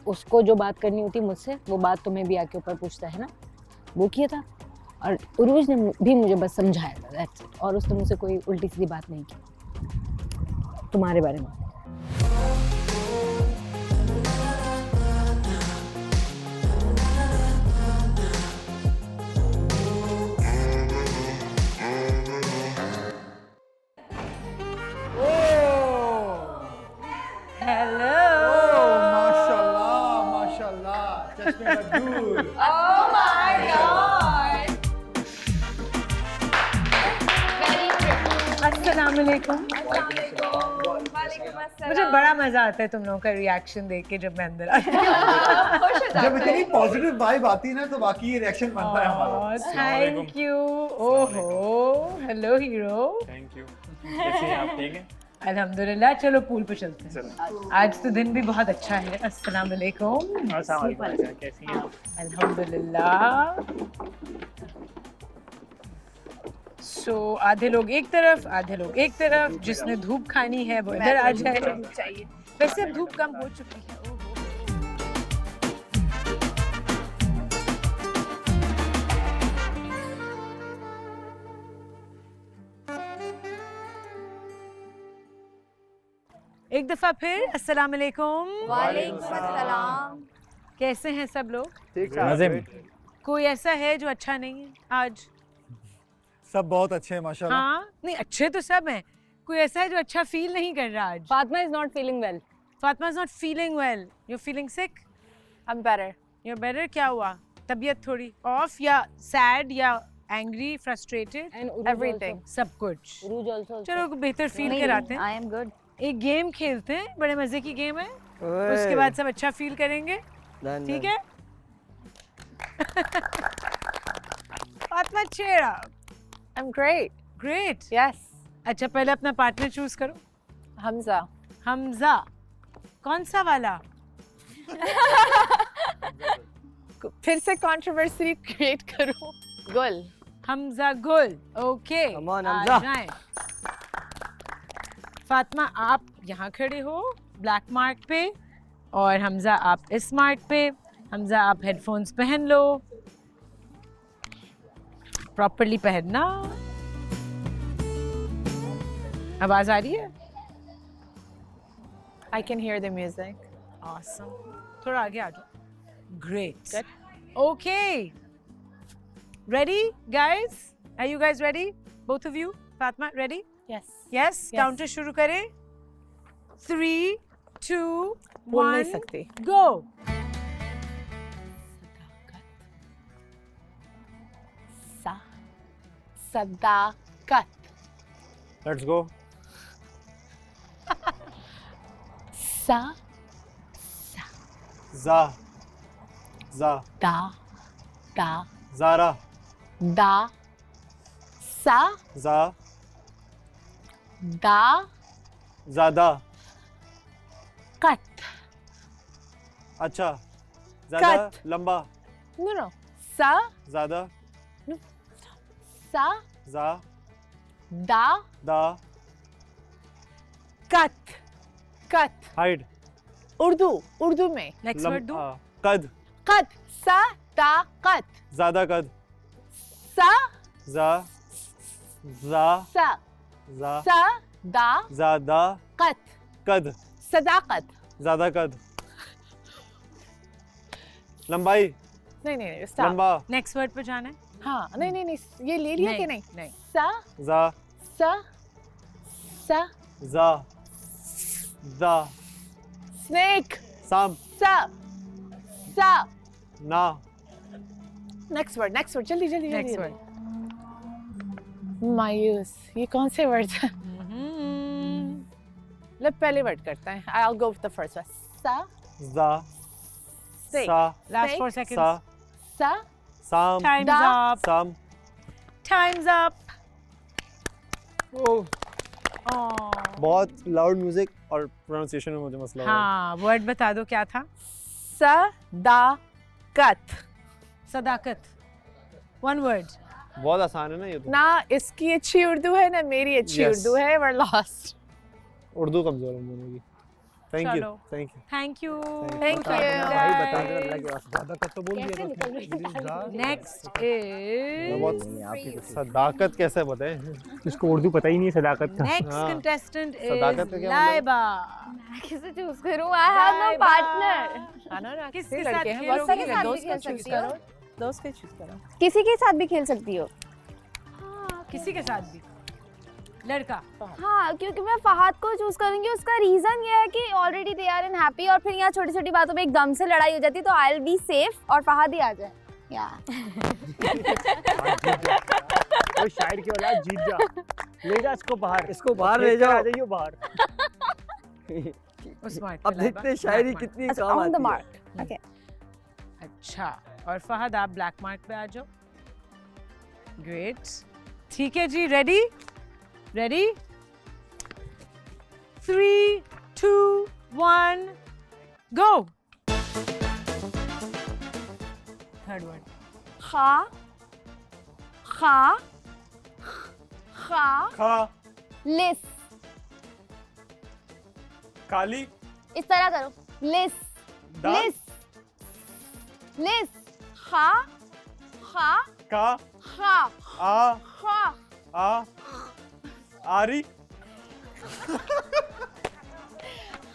उसको जो बात करनी होती है मुझसे, वो बात तुम्हें भी आके ऊपर पूछता है ना, वो किया था। और उरूज ने भी मुझे बस समझाया था, that's it। और उसने मुझसे कोई उल्टी सीधी बात नहीं की तुम्हारे बारे में। माशाल्लाह माशाल्लाह चश्मे का दूर। अस्सलाम वालेकुम। मुझे बड़ा मजा आता है तुम लोगों का रिएक्शन देख के जब मैं अंदर आती हूँ। जब इतनी पॉजिटिव वाइब आती है ना तो बाकी ये रिएक्शन बनता है हमारा। Thank you. ओहो हेलो हीरो। Thank you. कैसे हैं आप? ठीक हैं? अल्हम्दुलिल्लाह। चलो पूल पे चलते हैं, आज तो दिन भी बहुत अच्छा है। अस्सलाम वालेकुम। कैसी हैं आप? अल्हम्दुलिल्लाह। सो आधे लोग एक तरफ, आधे लोग एक तरफ। जिसने धूप खानी है वो इधर आ जाए। वैसे अब धूप कम हो चुकी है। एक दफा फिर अस्सलाम वालेकुम। वालेकुम अस्सलाम। कैसे हैं सब लोग? ठीक मजे में। कोई ऐसा है जो अच्छा नहीं है आज? सब बहुत अच्छे हैं माशाल्लाह। हाँ नहीं, अच्छे तो सब हैं। कोई ऐसा है जो अच्छा फील नहीं कर रहा आज? Fatima is not feeling well. Fatima is not feeling well. You feeling sick? I am better. You better? क्या हुआ? तबीयत थोड़ी ऑफ या सैड या एंग्री, फ्रस्ट्रेटेड? And Everything. सब कुछ। उरूज आल्सो। चलो बेहतर फील कराते हैं। I am good. एक गेम खेलते हैं, बड़े मजे की गेम है। उसके बाद सब अच्छा फील करेंगे, ठीक है? Fatima cheer up. I'm great. Great. Yes. अच्छा पहले अपना पार्टनर चूज करो। हमजा। हमजा। कौन सा वाला? फिर से कंट्रोवर्सी क्रिएट करूं। गुल। हमजा गुल। ओके। Come on, Hamza. जाएं। फातिमा आप यहाँ खड़े हो ब्लैक मार्क पे, और हमजा आप इस मार्क पे। हमजा आप हेडफोन्स पहन लो, प्रॉपर्ली पहनना। आवाज आ रही है? I can hear the music. Awesome. थोड़ा आगे आ जाओ। Great. Okay. Ready, guys? Are you guys ready? Both of you? Fatma, ready? Yes. Yes. Counter शुरू करें। 3, 2, बोल नहीं 1. सकती। Go. सदाकत। Let's go. सा जा जा दा दा जारा दा सा जा दा ज़्यादा। कट। अच्छा ज़्यादा Cut. लंबा। No no. सा ज़्यादा सा जा दा दा कट। कट। हाइड उर्दू। उर्दू में Next word do. कद कट। सा दा कट। ज़्यादा कद सा जा जा सा जा सा दा ज़्यादा कट। कद सदाकत। ज़्यादा कद। लंबाई नहीं नहीं नहीं stop. लंबा। Next word पे जाना है। हाँ नहीं नहीं नहीं ये ले लिया कि नहीं? नहीं। सा जा सा सा जा जा स्नेक। साम सा सा ना नेक्स्ट वर्ड जल्दी जल्दी Next जल्दी। word. मायूस। ये कौन से वर्ड है? मतलब पहले वर्ड करता है। I'll go with the first one. सा जा Snake. सा Last Snake. 4 seconds. सा सा साम Time's Da. up. साम। Time's up. ओह Oh. बहुत लाउड म्यूजिक और प्रोनाउंसिएशन में मुझे मसला हो रहा है। हाँ वर्ड बता दो क्या था? सदाकत। सदाकत। One word. बहुत आसान है ना ये तो। ना इसकी अच्छी उर्दू है ना मेरी अच्छी Yes. उर्दू है। We're lost. उर्दू कमजोर है हम दोनों की। थैंक यू चलो। Thank you thank you Thank you. भाई बता दो अल्लाह के वास्ते। ज्यादा तो बोल कैसे दिया निकल रही है? नेक्स्ट बहुत इज सदाकत कैसे बताए इसको उर्दू पता ही नहीं है सदाकत का। नेक्स्ट हाँ। कंटेस्टेंट सदाकत इज का क्या मतलब? लाइबा। किसे चूज करूं? I have no partner. Anora किसके किसके साथ लड़के हैं? खेलोगी? बहुत सारे किसके साथ दोस्त भी को खेल चूज सकती हो? करो। दोस्त को चूज करो। किसी के साथ भी खेल सकती हो। किसी के साथ भी। लड़का। हाँ, क्योंकि मैं फहद को चूज करूंगी। उसका रीजन ये है कि already they are in happy, और फिर यहाँ छोटी छोटी बातों में एकदम से लड़ाई हो जाती है, तो आई विल बी सेफ और फहद ही आ जाए। या वो शायर की औलाद, जीत जा, ले जा इसको बाहर, इसको बाहर ले जाओ। आ जाइए बाहर। उस्मान अब देखते हैं शायरी कितनी काम ऑन द आती है। मार्क। ओके, अच्छा, और फहद आप ब्लैक मार्क पे आ जाओ। ग्रेट, ठीक है जी, ready ready 3 2 1 go. Third word. खा खा खा खा लिस। काली इस तरह करो, लिस दाल लिस लिस। खा खा का खा आ खा आ आरी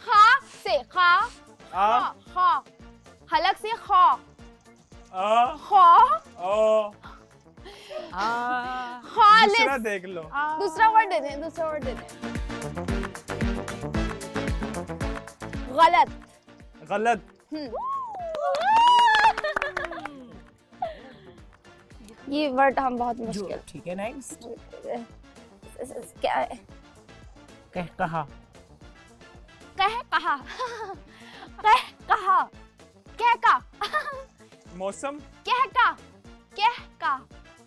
खा से खा आ खा खा हलक से खा आ खा ओ खालिस। दूसरा देख लो। दूसरा वर्ड दे दें, दूसरा वर्ड दे दें। गलत। गलत ये वर्ड हम बहुत मुश्किल। ठीक है, नेक्स्ट। क्या है? कह कहा। कह कहा कह कहा कह का मौसम कह का कह का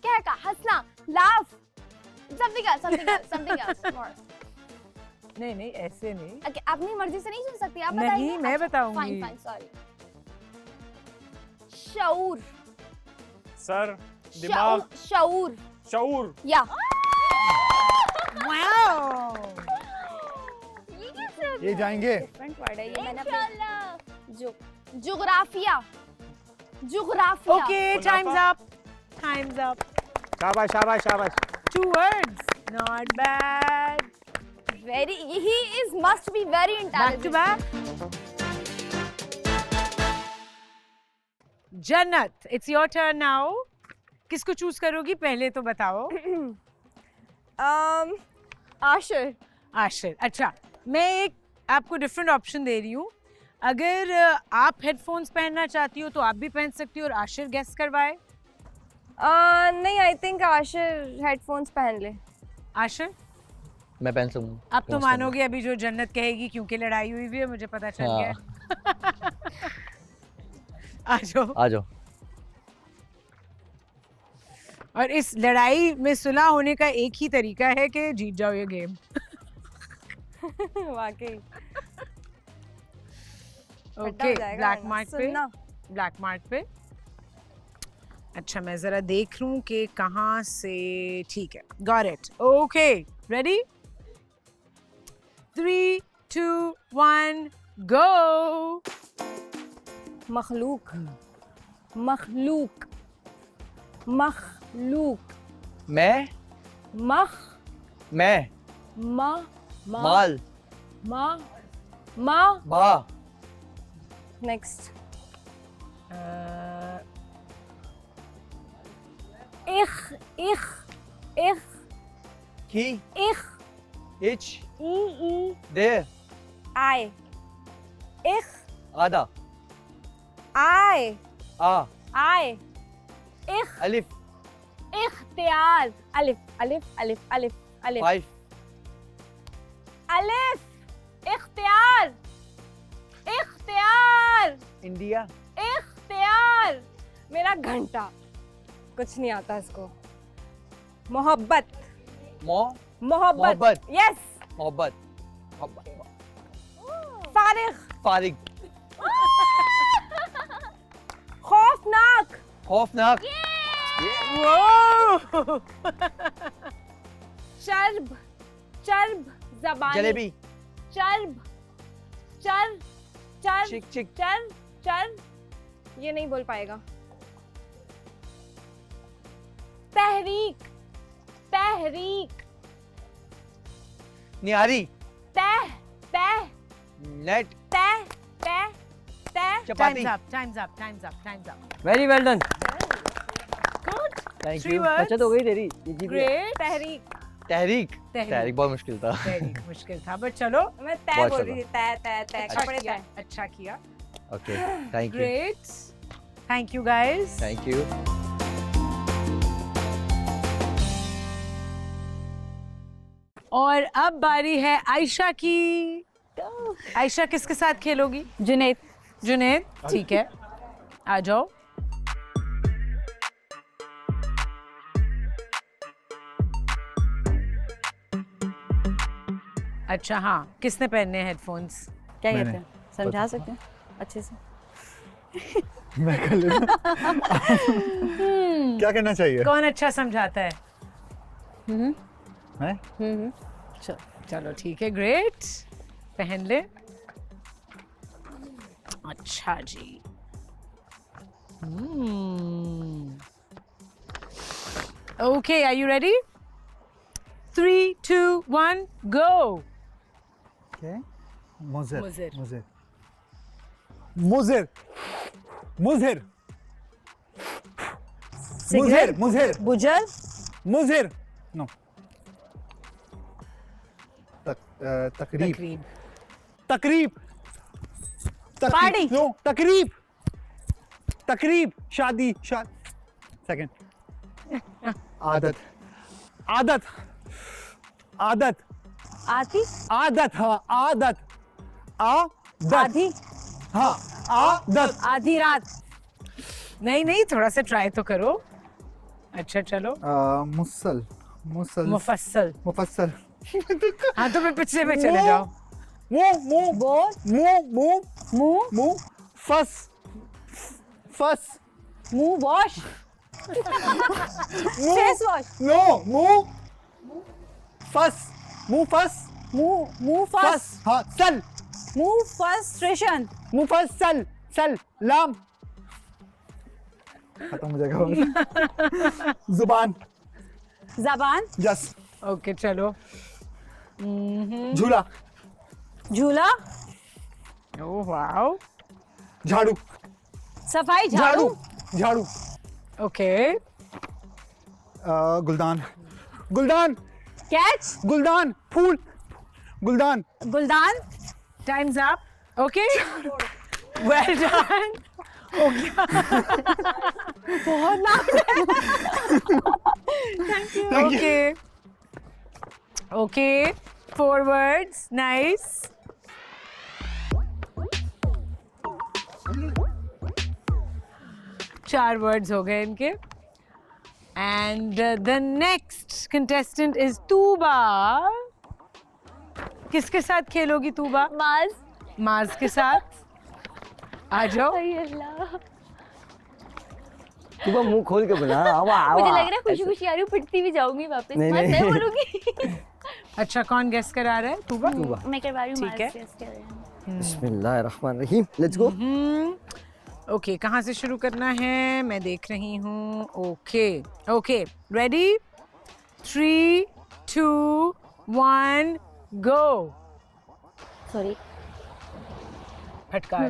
कह का हंसना, laugh, something else, something else, something else more. नहीं नहीं, ऐसे नहीं। Okay, अपनी मर्जी से नहीं सुन सकती आप। नहीं, बताइए। मैं बताऊंगी। Fine fine, sorry. शऊर सर दिमाग शऊर शऊर या वाओ, ये जाएंगे। डिफरेंट वर्ड है ये। मैंने जो जुग्राफिया जुग्राफिया। Okay, time's up, time's up. शाबाश शाबाश शाबाश। 2 words, not bad. Very, he is must be very Back to intelligent. back. जन्नत, it's your turn now. किसको चूज करोगी पहले तो बताओ। आशिर। आशिर। अच्छा, मैं एक आपको डिफरेंट ऑप्शन दे रही हूँ। अगर आप हेडफोन्स पहनना चाहती हो तो आप भी पहन सकती हो और आशिर गेस करवाए। नहीं, आई थिंक आशिर हेडफोन्स पहन ले। आशिर, मैं पहन सकूंगा। अब तो मानोगे अभी जो जन्नत कहेगी, क्योंकि लड़ाई हुई भी है, मुझे पता चल गया। आ जाओ आ जाओ। और इस लड़ाई में सुलह होने का एक ही तरीका है कि जीत जाओ ये गेम। वाकई। ओके, ब्लैक मार्क पे, ब्लैक मार्क पे। अच्छा, मैं जरा देख लूं कि कहाँ से। ठीक है, गॉट इट। ओके, रेडी 3 2 1 गो। मखलूक मखलूक मखलूक मैं माल बा नेक्स्ट इख इख इख ही इख इच ई दे आय इख आधा आय आ आय इख अलिफ इख्तियार अलिफ अलिफ अलिफ अलिफ अलिफ 5 अलिफ इख्तियार इख्तियार इंडिया इख्तियार मेरा घंटा कुछ नहीं आता इसको मोहब्बत मोहब्बत यस मोहब्बत फारिग फारिग खौफनाक खौफनाक चर्ब चर्ब जबानी जलेबी चर्ब चल चल चिक चिक चल चल। ये नहीं बोल पाएगा। तहरीक तहरीक निहारी तह तह लेट तह तह तह। चपाती। Time's up. Very well done. Good. Thank 3 you. words. बचत हो गई तेरी, ये जीत गया। Great. तहरीक। तहरीक तहरीक। तहरीक बहुत मुश्किल था। Very मुश्किल था, but चलो मैं तह बहुत बोल रही थी, तह तह तह अच्छा कपड़े किया, तह। अच्छा किया। Okay thank you Great. Thank you guys. Thank you. और अब बारी है आयशा की। आयशा किसके साथ खेलोगी? जुनैद। जुनैद, ठीक है, आ जाओ। अच्छा हाँ, किसने पहनने हैं हेडफोन्स? क्या मैंने। कहते हैं, समझा सकते हैं अच्छे से? मैं कर लेता क्या करना चाहिए? कौन अच्छा समझाता है? मैं? चलो ठीक है, ग्रेट, पहन ले। अच्छा जी। Okay, are you ready? 3, 2, 1, go. क्या? मुज़िर। मुज़िर। मुज़िर। मुज़िर। मुज़िर। मुज़िर। मुज़िर। बुजर। मुज़िर। नो। तकरीब। तकरीब। तकरीब। पार्टी। नो, तकरीब। तकरीब, शादी, सेकंड। आदत। आदत। आदत। आती। आदत, हाँ, आदत। आदत। आधी। हाँ, आदत। आधी रात। नहीं नहीं, थोड़ा सा ट्राई तो करो। अच्छा चलो। मुसल। मुसल। मुफस्सल। मुफस्सल। हाँ तो फिर पिछले में चले जाओ। मुंह, मुंह, बोल। मुंह, मुंह, मुंह। मुंह, फस, फस, मुंह वॉश। Face wash. नो, मुंह, फस, मुंह फस, मुंह फस, फस। हाँ, सल, मुंह फस्ट्रेशन। मुंह फस, सल, सल, लाम, खत्म हो जाएगा। जुबान, जबान। यस, ओके चलो। झूला, झूला। Oh wow. झाड़ू, सफाई। झाड़ू, झाड़ू। झाड़ू, ओके। गुलदान, गुलदान, कैच। गुलदान, फूल, गुलदान, गुलदान। Time's up. Okay, well done. हो गया। बहुत नाम है। Okay okay, 4 words, nice. चार वर्ड्स हो गए इनके। And the next contestant is Tuba. किसके साथ खेलोगी तूबा? माज। माज के साथ। आ जाओ। अल्लाह, तू मुंह खोल के बुला। आवा आवा। मुझे लग रहा है खुशी खुशी आ रही हूँ, पिटती भी जाऊंगी वापस। नहीं, माज नहीं। मैं बोलूंगी। अच्छा, कौन गेस करा रहा है? तूबा। मैं करवा रही हूँ। ठीक है। माज guess कर रहे हैं। बिस्मिल्लाहिर्रहमानिर्रहीम, लेट्स गो। ओके, कहाँ से शुरू करना है? मैं देख रही हूँ। Okay okay, ready? 3, 2, 1, गो। सॉरी। फटकार।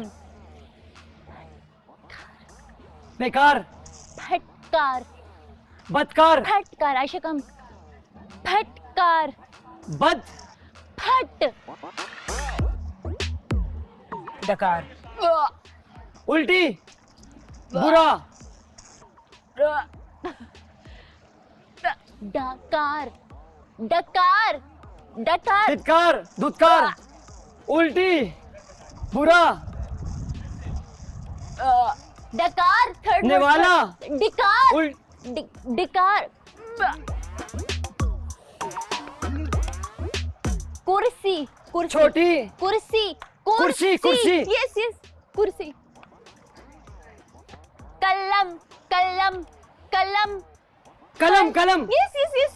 बेकार, फटकार। बदकार, फटकार। आयशा कम। फटकार। बद, फट। डकार। उल्टी, बुरा, डकार। डकार। डकार। धिक्कार, धुतकार, उल्टी, बुरा, डकार। थर्ड नेवाला, डिकार। उल, डिकार। कुर्सी। कुर्सी। छोटी, कुर्सी। कुर्सी, कुर्सी। यस यस, कुर्सी। कलम। कलम। कलम। कलम, कलम, यस यस यस।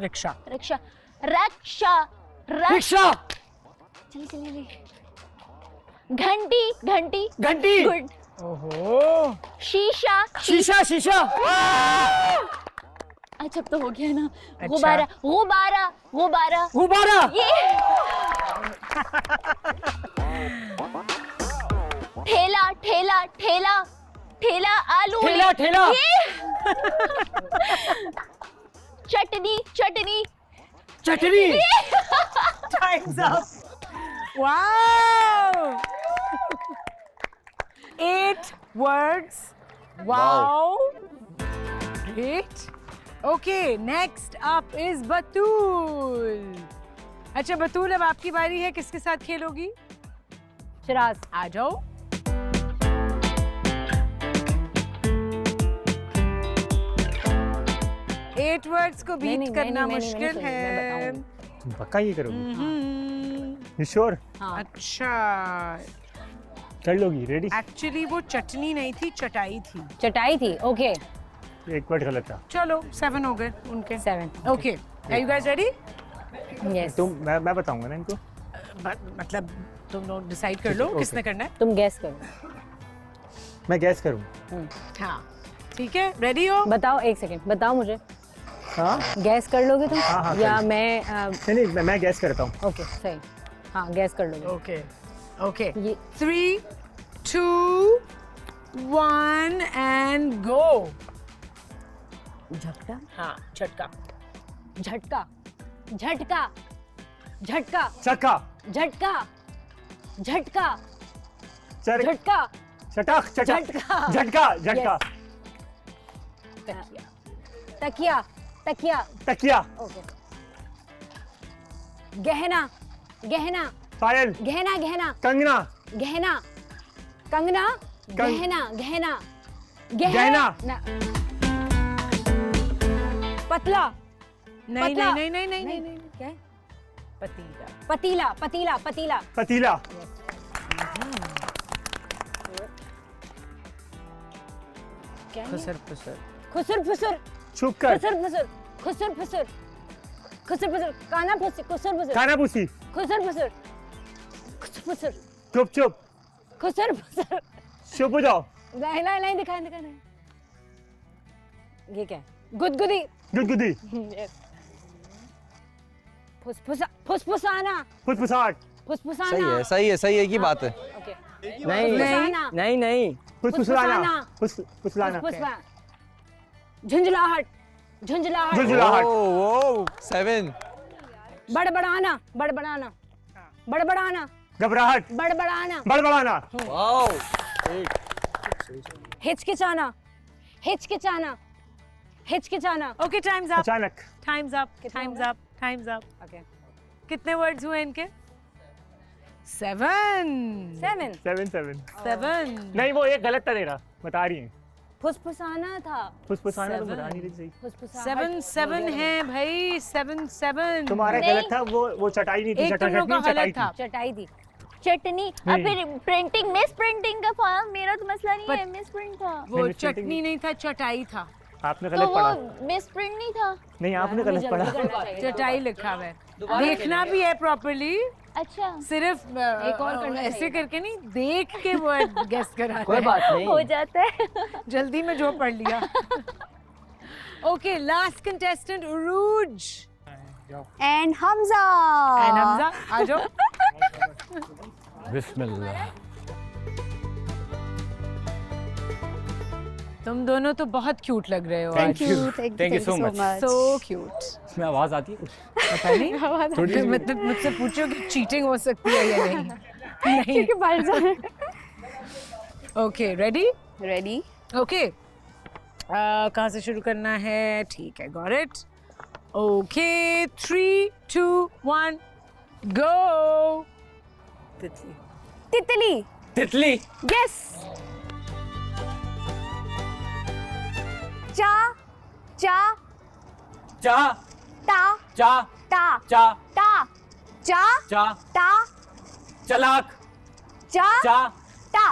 रिक्शा। रिक्शा। रक्षा। रिक्शा, चलिए चलिए। घंटी घंटी घंटी। गुड। ओहो। शीशा शीशा शीशा। अच्छा अब तो हो गया ना। गुब्बारा गुब्बारा गुब्बारा गुब्बारा। ये ठेला ठेला ठेला ठेला आलू ठेला ठेला। चटनी चटनी चटनी। Time's up. Wow. 8 words. Wow. Great. Okay, next up is बतूल। अच्छा बतूल, अब आपकी बारी है। किसके साथ खेलोगी? शिराज। आ जाओ। एट वर्ड्स को बीट करना मुश्किल है। पक्का ये करोगी? You sure? अच्छा कर लोगी? रेडी? एक्चुअली वो चटनी नहीं थी, चटाई थी। चटाई थी। ओके एक वर्ड गलत था। चलो 7 हो गए उनके। 7। Okay, are you guys ready? Yes. मैं बताऊंगा ना इनको। मतलब तुम लोग डिसाइड कर लो किसने करना है। तुम गैस करो। मैं गैस करूँ? हाँ ठीक है, रेडी हो? बताओ, एक सेकंड बताओ मुझे। हाँ गैस कर लोगे तुम? हाँ, या कर मैं नहीं मैं गैस करता हूँ। ओके सही। हाँ गैस कर लोगे। ओके ओके, ये 3 2 1 एंड गो। झटका। हाँ झटका। झटका झटका झटका चक्का। झटका झटका चर झटका चटाक चटाक झटका झटका झटका। तकिया तकिया तकिया। ओके। गहना गहना पायल। गहना गहना कंगना। गहना कंगना गहना गहना गहना। पतला। नहीं पतला। नहीं नहीं नहीं नहीं नहीं, क्या है? पतीला। पतीला पतीला पतीला पतीला। क्या है? खुसर खुसर। खुसर फुसर छुप कर। खुसर फुसर खुसर फुसर खुसर फुसर काना फुसर खुसर फुसर खाना पूसी। खुसर फुसर खुसर फुसर चुप चुप। खुसर फुसर। चुप हो जाओ। लाइन दिखाएं ये क्या है? गुदगुदी। गुदगुदी। फुसफुसा फुसफुसाना फुसफुसाहट। फुसफुसाना। सही है की बात है। ओके। नहीं नहीं नहीं। फुसफुसाना। फुसफुसाना। फुसफुसा झुंझलाहट झुंझलाहट झुंझलाहट। ओ 7। बड़बड़ाना बड़बड़ाना बड़बड़ाना घबराहट। बड़बड़ाना बड़बड़ाना। वाओ। हिचकिचाना हिचकिचाना हिचकिचाना। Okay time's up. अचानक। Time's up. Time's up. Time's up. Okay. कितने वर्ड्स हुए इनके? 7 7 7। नहीं वो एक गलत था तेरा, बता रही है। फुसफुसाना था। फुसफुसाना तो बता नहीं रही सही। फुसफुसाहट 7 है भाई, 7 तुम्हारा नहीं। गलत था, वो चटाई नहीं थी। एक तुम लोग का गलत था। चटाई थी। चटनी। अब फिर प्रिंटिंग मिस प्रिंटिंग का फॉर्म, मेरा तो मसला नहीं है, मिस प्रिंट था। वो चटनी नहीं था, चटाई था। आपने तो गलत वो पढ़ा। मिस प्रिंट नहीं था। नहीं आपने गलत पढ़ा। चटाई लिखा हुआ है। देखना भी है प्रॉपर्ली। अच्छा सिर्फ एक और करना ऐसे चाहिए करके नहीं, देख के वर्ड गेस करा। कोई बात नहीं। हो जाता है। जल्दी में जो पढ़ लिया। Okay, last contestant Urooj and Hamza. And Hamza आ जाओ। बिस्मिल्लाह। तुम दोनों तो बहुत क्यूट लग रहे हो Thank आज। you. Thank you so much. So cute. इसमें आवाज आती है कुछ? पता नहीं, थोड़ी सी। मतलब मुझसे पूछो कि चीटिंग हो सकती है या नहीं। नहीं। क्योंकि बाहर जा। Okay, ready? रेडी। ओके, कहाँ से शुरू करना है? ठीक है, गॉट इट। ओके, 3 2 1 गो। तितली। तितली। तितली। यस। चा चा चा टा चा टा चा टा चा चा टा चलाक चा चा टा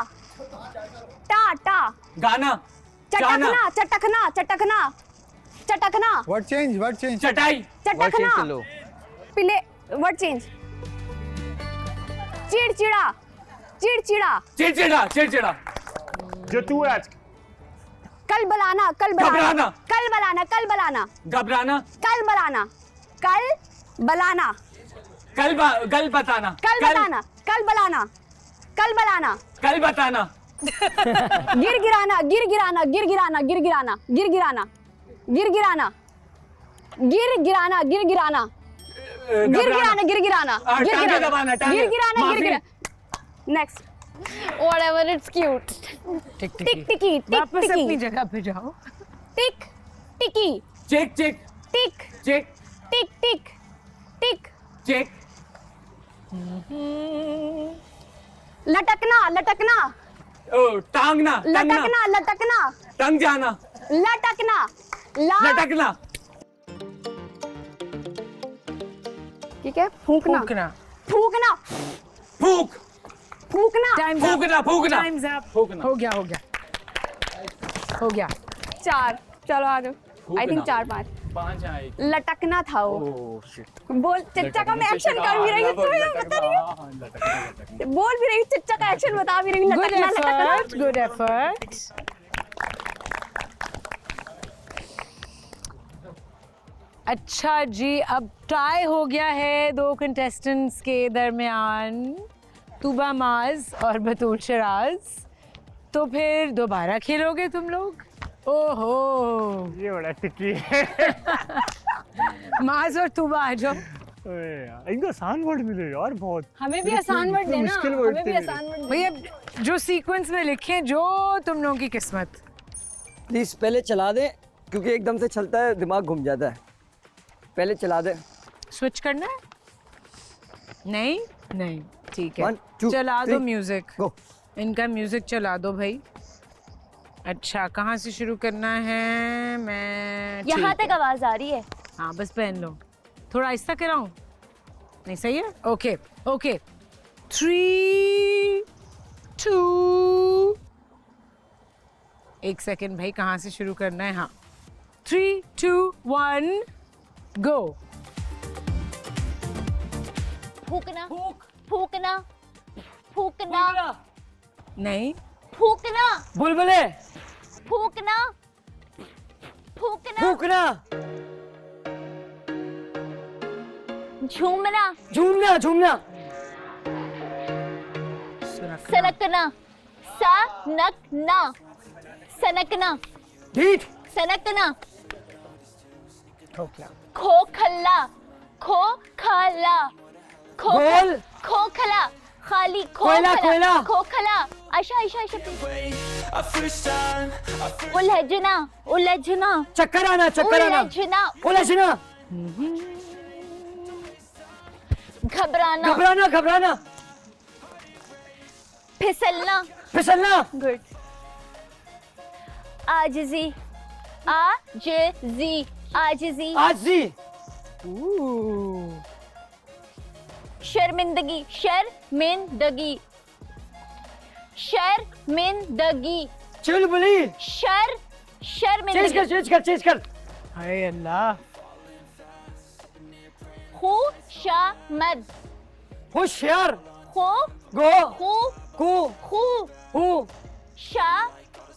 टा टा गाना चाना चटकना चटकना चटकना चटकना वर्ड चेंज चटाई चटकना। पिले वर्ड चेंज। चिड़चिड़ा चिड़चिड़ा चिड़चिड़ा चिड़चिड़ा जो तू है आज कल बलाना कल बलाना घबराना। कल बलाना कल बलाना घबराना कल बलाना कल बलाना कल बताना कल बलाना कल बलाना कल बलाना कल बताना गिर गिराना गिर गिराना गिर गिराना गिर गिराना गिर गिराना गिर गिराना गिर गिराना गिर गिराना गिर गिराना गिर गिराना गिर टांगे गिराना दबाना, टांगे। गिर गिराना गिर माफी। गिराना नेक्स्ट Whatever, it's cute. टिक टिक टिकी टिक वापस अपनी टिकी जगह पे जाओ। टिक टिकी चेक चेक टिक चेक टिक टिक टिक चेक लटकना लटकना ओ टांगना टंगना लटकना लटकना टंग जाना लटकना लटकना ठीक है फूंकना फूंकना। फूंकना फूक फूंकना Time's up. फूकना फूकना Time's up. फूकना। हो गया हो गया हो गया। 4 चलो आ जाओ आई थिंक 4 5 5 आए लटकना था वो ओह शिट बोल चच्चा का मैं एक्शन कर भी रही हूँ तुम्हें पता नहीं है बोल भी रही हूँ चच्चा का एक्शन बता भी रही हूँ गुड लटकना लटकना एफर्ट गुड एफर्ट। अच्छा जी अब टाई हो गया है दो कंटेस्टेंट्स के दरमियान तूबा माज और बतूल शराज। तो फिर दोबारा खेलोगे तुम लोग? ओहो ये बड़ा ट्रिकी है। माज और तूबा आ जाओ। अरे यार, इनको आसान वर्ड मिले यार बहुत। हमें भी आसान वर्ड देना, मुश्किल word हमें भी थे आसान वर्ड भैया जो सीक्वेंस में लिखे जो तुम लोगों की किस्मत। प्लीज पहले चला दे क्योंकि एकदम से चलता है दिमाग घूम जाता है। पहले चला दे। स्विच करना है? नहीं नहीं ठीक है 1 2 चला दो 3 म्यूजिक। गो। इनका म्यूजिक चला दो भाई। अच्छा कहाँ से शुरू करना है? मैं यहाँ ठीक तक है। आवाज आ रही है। हाँ बस पहन लो। थोड़ा आहिस्ता कराऊं? नहीं सही है? ओके ओके 3 2 एक सेकेंड भाई कहाँ से शुरू करना है? हाँ 3 2 1 गो। फूकना फूकना फूकना नहीं फूकना बुलबुले फूकना फूकना फूकना झूमना झूमना झूमना सनकना सनकना सनकना ढीठ सनकना ठोकला खोखला खोखला गोल खोखला खाली कोयला, कोयला। खोखला आयशा आयशा आयशा उलझना उलझना चक्कर आना चक्कर आना उलझना उलझना घबराना घबराना घबराना फिसलना फिसलना गुड आजिजी आजिजी आजिजी आजी शर्मिंदगी शर्मिंदगी शर्मिंदगी चुलबुली शर्मिंदगी चेंज कर हाय अल्लाह। खुशामद होशियार खु गो खु कु खु हु शा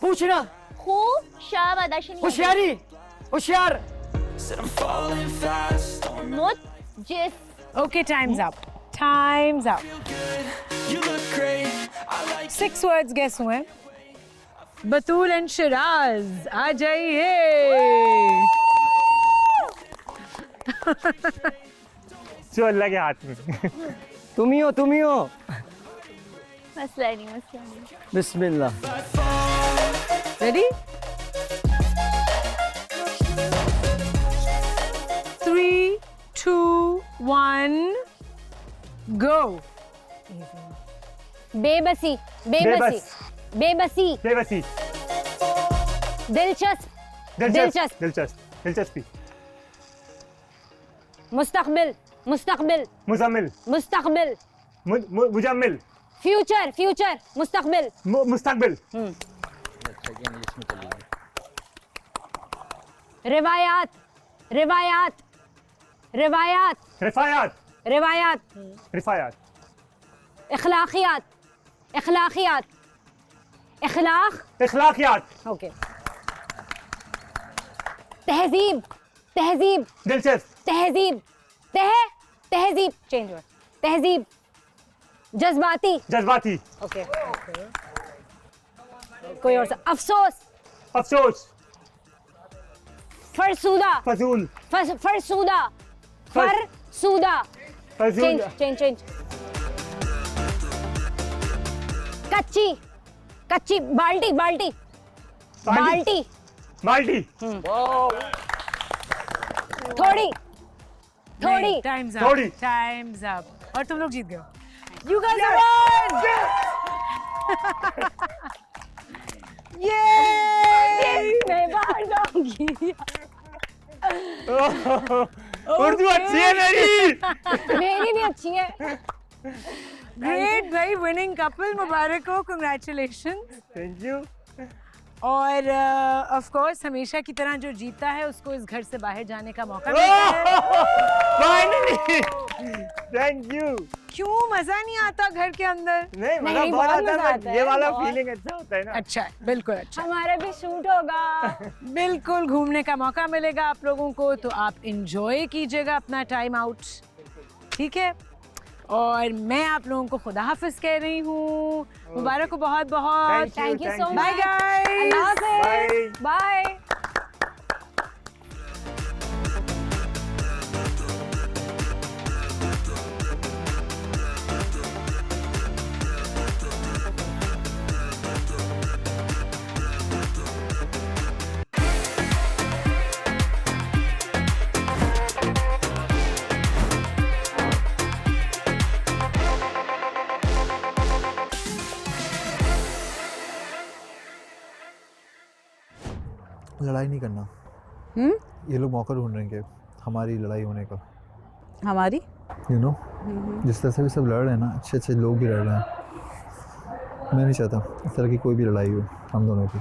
पूछना खुशामद अशनी होशियारी होशियार मुतजिस Okay, time's up. Time's up. 6 words guess हुए। बतूल एंड शिराज आ जाइए। जो अल्लाह के हाथ में। तुम ही हो मसला नहीं बिस्मिल्लाह। Ready? 3 2 1 go. बेबसी बेबसी बेबसी बेबसी दिलचस्प दिलचस्प दिलचस्पी मुस्तकबिल मुस्तकबिल मुजम्मिल मुस्तकबिल मुजम्मिल फ्यूचर फ्यूचर मुस्तकबिल मुस्तकबिल रिवायात रिवायात रिवायात रिफायात रिवायात रिफायात इखलाकियात इखलाकियात इखलाकियात ओके तहजीब तहजीब दिलचस्प तहजीब तहजीब चेंज वर्ड तहजीब जज्बाती जज्बाती ओके कोई और सा अफसोस अफसोस फरसूदा फजूल फरसूदा फरसूदा फजूल चेंज कच्ची कच्ची बाल्टी बाल्टी बाल्टी बाल्टी थोड़ी थोड़ी टाइम्स थोड़ी। अप टाइम्स अप और तुम लोग जीत गए यू गाइस वन ये मैं बाहर जाऊंगी उर्दू अच्छी है मेरी मेरी भी अच्छी है ग्रेट भाई विनिंग कपल मुबारक हो कांग्रेचुलेशंस थैंक यू और ऑफ कोर्स हमेशा की तरह जो जीतता है उसको इस घर से बाहर जाने का मौका मिलता है फाइनली थैंक यू क्यों मजा नहीं आता घर के अंदर नहीं मजा नहीं, बहुत बहुत आता मजा है आता ये है, वाला बहुत। फीलिंग अच्छा होता है ना अच्छा बिल्कुल अच्छा हमारा भी शूट होगा बिल्कुल घूमने का मौका मिलेगा आप लोगों को तो आप इंजॉय कीजिएगा अपना टाइम आउट ठीक है और मैं आप लोगों को खुदा हाफिज कह रही हूँ मुबारक हो बहुत बहुत thank you so bye much guys अल्लाह हाफिज बाय लड़ाई नहीं करना ये लोग मौका ढूंढ रहे हैं हमारी लड़ाई होने का हमारी यू नो जिस तरह से भी सब लड़ रहे हैं ना अच्छे अच्छे लोग भी लड़ रहे हैं मैं नहीं चाहता इस तरह की कोई भी लड़ाई हो हम दोनों की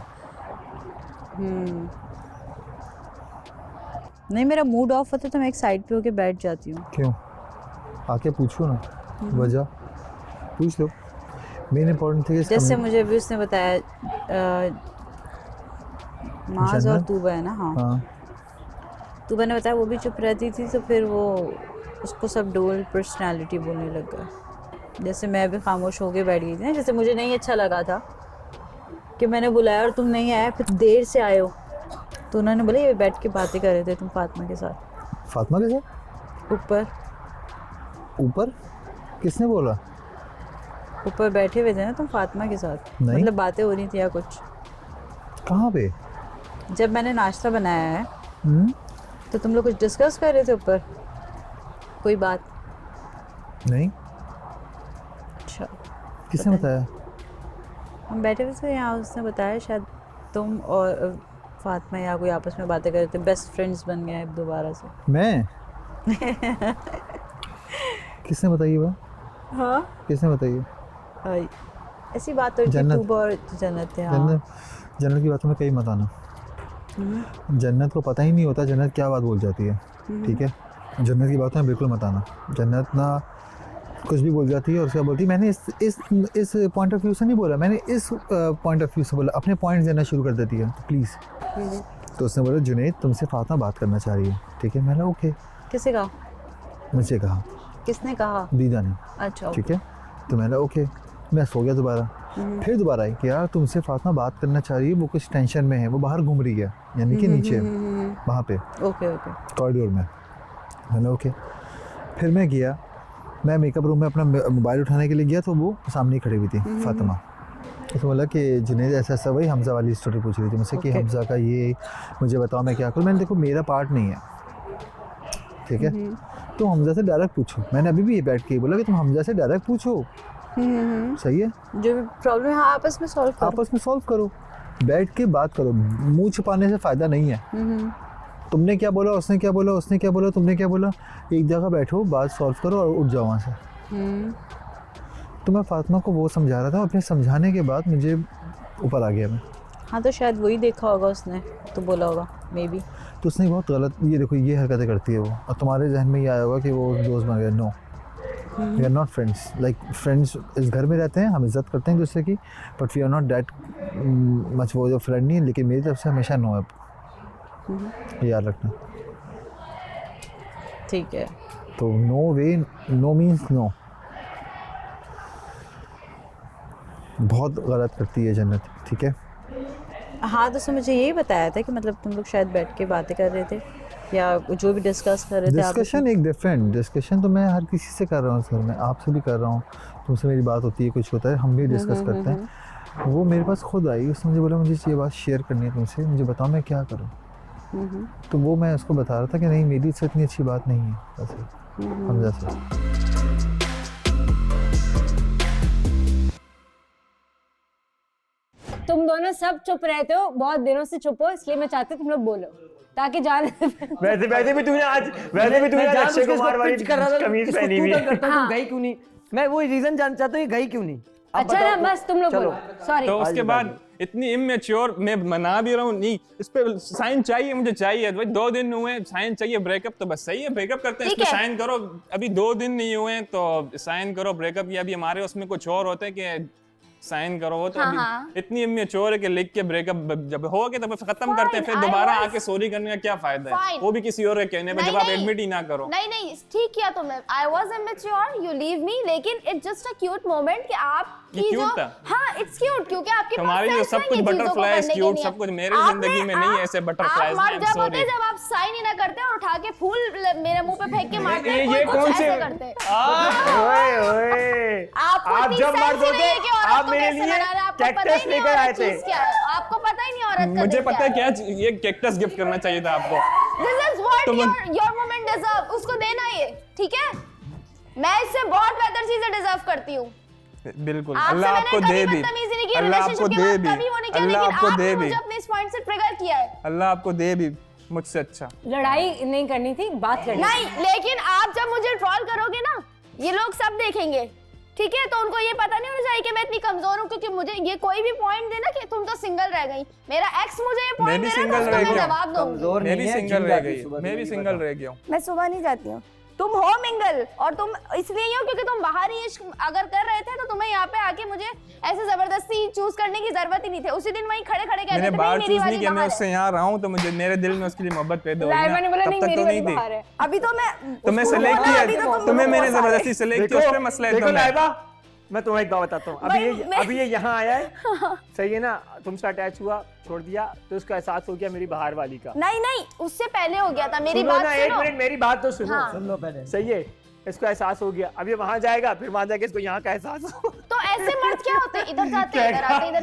नहीं मेरा मूड ऑफ होता है तो मैं एक साइड पे होके बैठ जाती हूँ क्यों आके पूछो ना वजह पूछ लो मेन इम्पोर्टेंट थी जैसे मुझे अभी उसने बताया माज और तूबा है ना हाँ तूबा ने बताया वो भी चुप रहती थी तो फिर वो उसको सब डोल पर्सनालिटी बोलने लग गया जैसे मैं भी खामोश होके बैठ गई थी ना जैसे मुझे नहीं अच्छा लगा था कि मैंने बुलाया और तुम नहीं आए फिर देर से आए हो तो उन्होंने बोला ये बैठ के बातें कर रहे थे तुम फातिमा के साथ फातिमा के साथ ऊपर ऊपर किसने बोला ऊपर बैठे हुए थे ना तुम फातिमा के साथ नहीं। मतलब बातें हो रही थी या कुछ कहाँ पे जब मैंने नाश्ता बनाया है तो तुम लोग कुछ डिस्कस कर रहे थे ऊपर कोई बात नहीं अच्छा किसने बताया हम बैठे हुए थे यहाँ उसने बताया शायद तुम और फातिमा या कोई आपस में बातें कर रहे थे बेस्ट फ्रेंड्स बन गए अब दोबारा से मैं किसने बताई बात हाँ किसने बताई ऐसी बात हो रही थी तूबा और जन्नत थे हाँ जन्नत की बातों में कहीं मत आना जन्नत को पता ही नहीं होता जन्नत क्या बात बोल जाती है ठीक है जन्नत की बातों में बिल्कुल मत आना जन्नत ना कुछ भी बोल जाती है और उसके बाद बोलती है मैंने इस पॉइंट ऑफ व्यू से नहीं बोला मैंने इस पॉइंट ऑफ व्यू से बोला अपने पॉइंट देना शुरू कर देती है प्लीज़ तो उसने बोला जुनैद तुमसे फातिमा बात करना चाह रही है ठीक है मैंने ओके किसे कहा मुझे कहा किसने कहा दीदा ने अच्छा ठीक है तो मैंने ओके मैं सो गया दोबारा फिर दोबारा आई कि यार तुमसे फातिमा बात करना चाह रही है वो कुछ टेंशन में है वो बाहर घूम रही है यानी कि नीचे वहाँ पे ओके ओके कॉरिडोर में मैंने ओके फिर मैं गया मैं मेकअप रूम में अपना मोबाइल उठाने के लिए गया तो वो सामने खड़ी हुई थी फातिमा तो बोला कि जुनैद ऐसा ऐसा वही हमजा वाली स्टोरी पूछ रही थी मुझसे कि हमजा का ये मुझे बताओ मैं क्या करूँ मैंने देखो मेरा पार्ट नहीं है ठीक है तो हमजा से डायरेक्ट पूछो मैंने अभी भी ये बैठ के बोला कि तुम हमजा से डायरेक्ट पूछो सही है जो भी प्रॉब्लम है आपस में सॉल्व करो बैठ के बात करो मुंह छुपाने से फ़ायदा नहीं है तुमने क्या बोला उसने क्या बोला उसने क्या बोला तुमने क्या बोला एक जगह बैठो बात सॉल्व करो और उठ जाओ वहाँ से तो मैं फातिमा को वो समझा रहा था अपने समझाने के बाद मुझे ऊपर आ गया मैं हाँ तो शायद वही देखा होगा उसने तो बोला होगा मे बी तो उसने बहुत गलत ये देखो ये हरकतें करती है वो और तुम्हारे जहन में ये आया होगा कि वो दोस्त बन गया no we are not friends, like friends इस घर में रहते हैं, हम इज्जत करते हैं एक दूसरे की, but we are not that much वो जो फ्रेंड नहीं है, लेकिन मेरी तरफ से हमेशा नो है, याद रखना। ठीक है। तो नो वे, नो मीन्स नो। बहुत गलत करती है जन्नत, ठीक है। हाँ तो उसने मुझे यही बताया था कि मतलब तुम लोग शायद बैठ के बातें कर रहे थे या जो भी डिस्कस कर रहे थे। डिस्कशन एक डिफरेंट डिस्कशन तो मैं हर किसी से कर रहा हूँ सर, मैं आपसे भी कर रहा हूँ, तुमसे मेरी बात होती है, कुछ होता है हम भी डिस्कस करते हैं। वो मेरे पास खुद आई, उसने मुझे बोला मुझे ये बात शेयर करनी है तुमसे, मुझे बताओ मैं क्या करूँ। तो वो मैं उसको बता रहा था कि नहीं मेरी से इतनी अच्छी बात नहीं है वैसे हमजा से। तुम दोनों सब चुप रहते हो, बहुत दिनों से चुप हो, इसलिए मैं चाहती हूँ तुम लोग बोलो ताकि जान वैसे भी तूने आज अक्षय कुमार वाली कमीज पहनी हुई है। हाँ। गई क्यों नहीं? मैं वो रीजन जानना चाहता हूँ, गई क्यों नहीं? अच्छा ना, बस तुम लोग बोलो। सॉरी। तो उसके बाद इतनी इमेच्योर, मैं मना भी रहा हूँ, नहीं इस पे साइन चाहिए, मुझे चाहिए भाई, 2 दिन हुए साइन चाहिए, ब्रेकअप तो बस सही है, ब्रेकअप करते हैं, इस पे साइन करो। अभी 2 दिन नहीं हुए तो साइन करो ब्रेकअप की। अभी हमारे उसमें कुछ और होता है कि साइन करो, वो तो अभी इतनी इमेच्योर है कि लिख के ब्रेकअप जब हो गया तब खत्म करते हैं, फिर दोबारा आके सॉरी करने का क्या फायदा है, वो भी किसी और के कहने पे, जब आप एडमिट ही ना करो। नहीं ठीक किया तुमने, I was immature, you leave me, लेकिन it's just a cute moment कि आपकी जो हाँ इट्स क्यूट, क्योंकि आपके हमारी जो सब कुछ बटरफ्लाइज क्यूट सब कुछ, मेरी जिंदगी में नहीं है ऐसे बटरफ्लाइज। आप जब होते जब आप साइन ही ना करते और उठा के फूल मेरे मुंह पे फेंक के मारते हैं, ये कौन से करते हैं? ओए आप जब मर्द होते आप मेरे लिए कैक्टस लेकर आए थे। आपको पता ही नहीं औरत का मुझे पता है क्या, ये कैक्टस गिफ्ट करना चाहिए था आपको। This is what your woman deserve, उसको देना ये, ठीक है? मैं इससे बहुत बेहतर चीजें डिजर्व करती हूँ। बिल्कुल, अल्लाह आपको दे भी, अल्लाह आपको दे भी, अल्लाह आपको दे भी, मुझे अपने इस पॉइंट से ट्रिगर किया है, अल्लाह आपको दे भी मुझसे अच्छा। लड़ाई नहीं करनी थी, बात करनी नहीं, लेकिन आप जब मुझे ट्रोल करोगे ना, ये लोग सब देखेंगे, ठीक है? तो उनको ये पता नहीं होना चाहिए कि मैं इतनी कमजोर हूँ, क्योंकि मुझे ये कोई भी पॉइंट देना कि तुम तो सिंगल रह गई, मेरा एक्स मुझे ये पॉइंट दे रहा है, तो मैं जवाब दूंगी। मैं भी सिंगल रह गई, मैं भी सिंगल रह गया हूँ। मैं सुबह नहीं जाती हूँ, तुम हो मिंगल, और तुम इसलिए ही हो क्योंकि तुम बाहर ही इश्क अगर कर रहे थे तो तुम्हें यहाँ पे आके मुझे ऐसे जबरदस्ती चूज करने की जरूरत ही नहीं थी। उसी दिन वहीं खड़े खड़े कहते थे बाहर मेरी चूज वाली नहीं किया, मैं उससे यहाँ रहा हूँ तो मुझे मेरे दिल में उसके लिए मोहब्बत पैदा हो गई, तब तक तो नहीं थी। अभी तो मैं सेलेक्ट किया, तुम्हें मैंने जबरदस्ती सेलेक्ट किया, उसमें मसला है। मैं तुम्हें एक बात बताता हूँ, अभी ये यहाँ आया है, सही है ना, तुमसे अटैच हुआ, छोड़ दिया, तो उसका एहसास हो गया मेरी बाहर वाली का। नहीं उससे पहले हो गया था, मेरी सुनो बात ना, सुनो। एक मिनट मेरी बात तो सुनो। हाँ। सुन लो पहले, सही है, इसको एहसास हो गया, अब ये वहां जाएगा, फिर वहां जाके इसको यहाँ का एहसास हो। तो ऐसे मर्द क्या होते हैं, इधर जाते हैं, इधर आते हैं,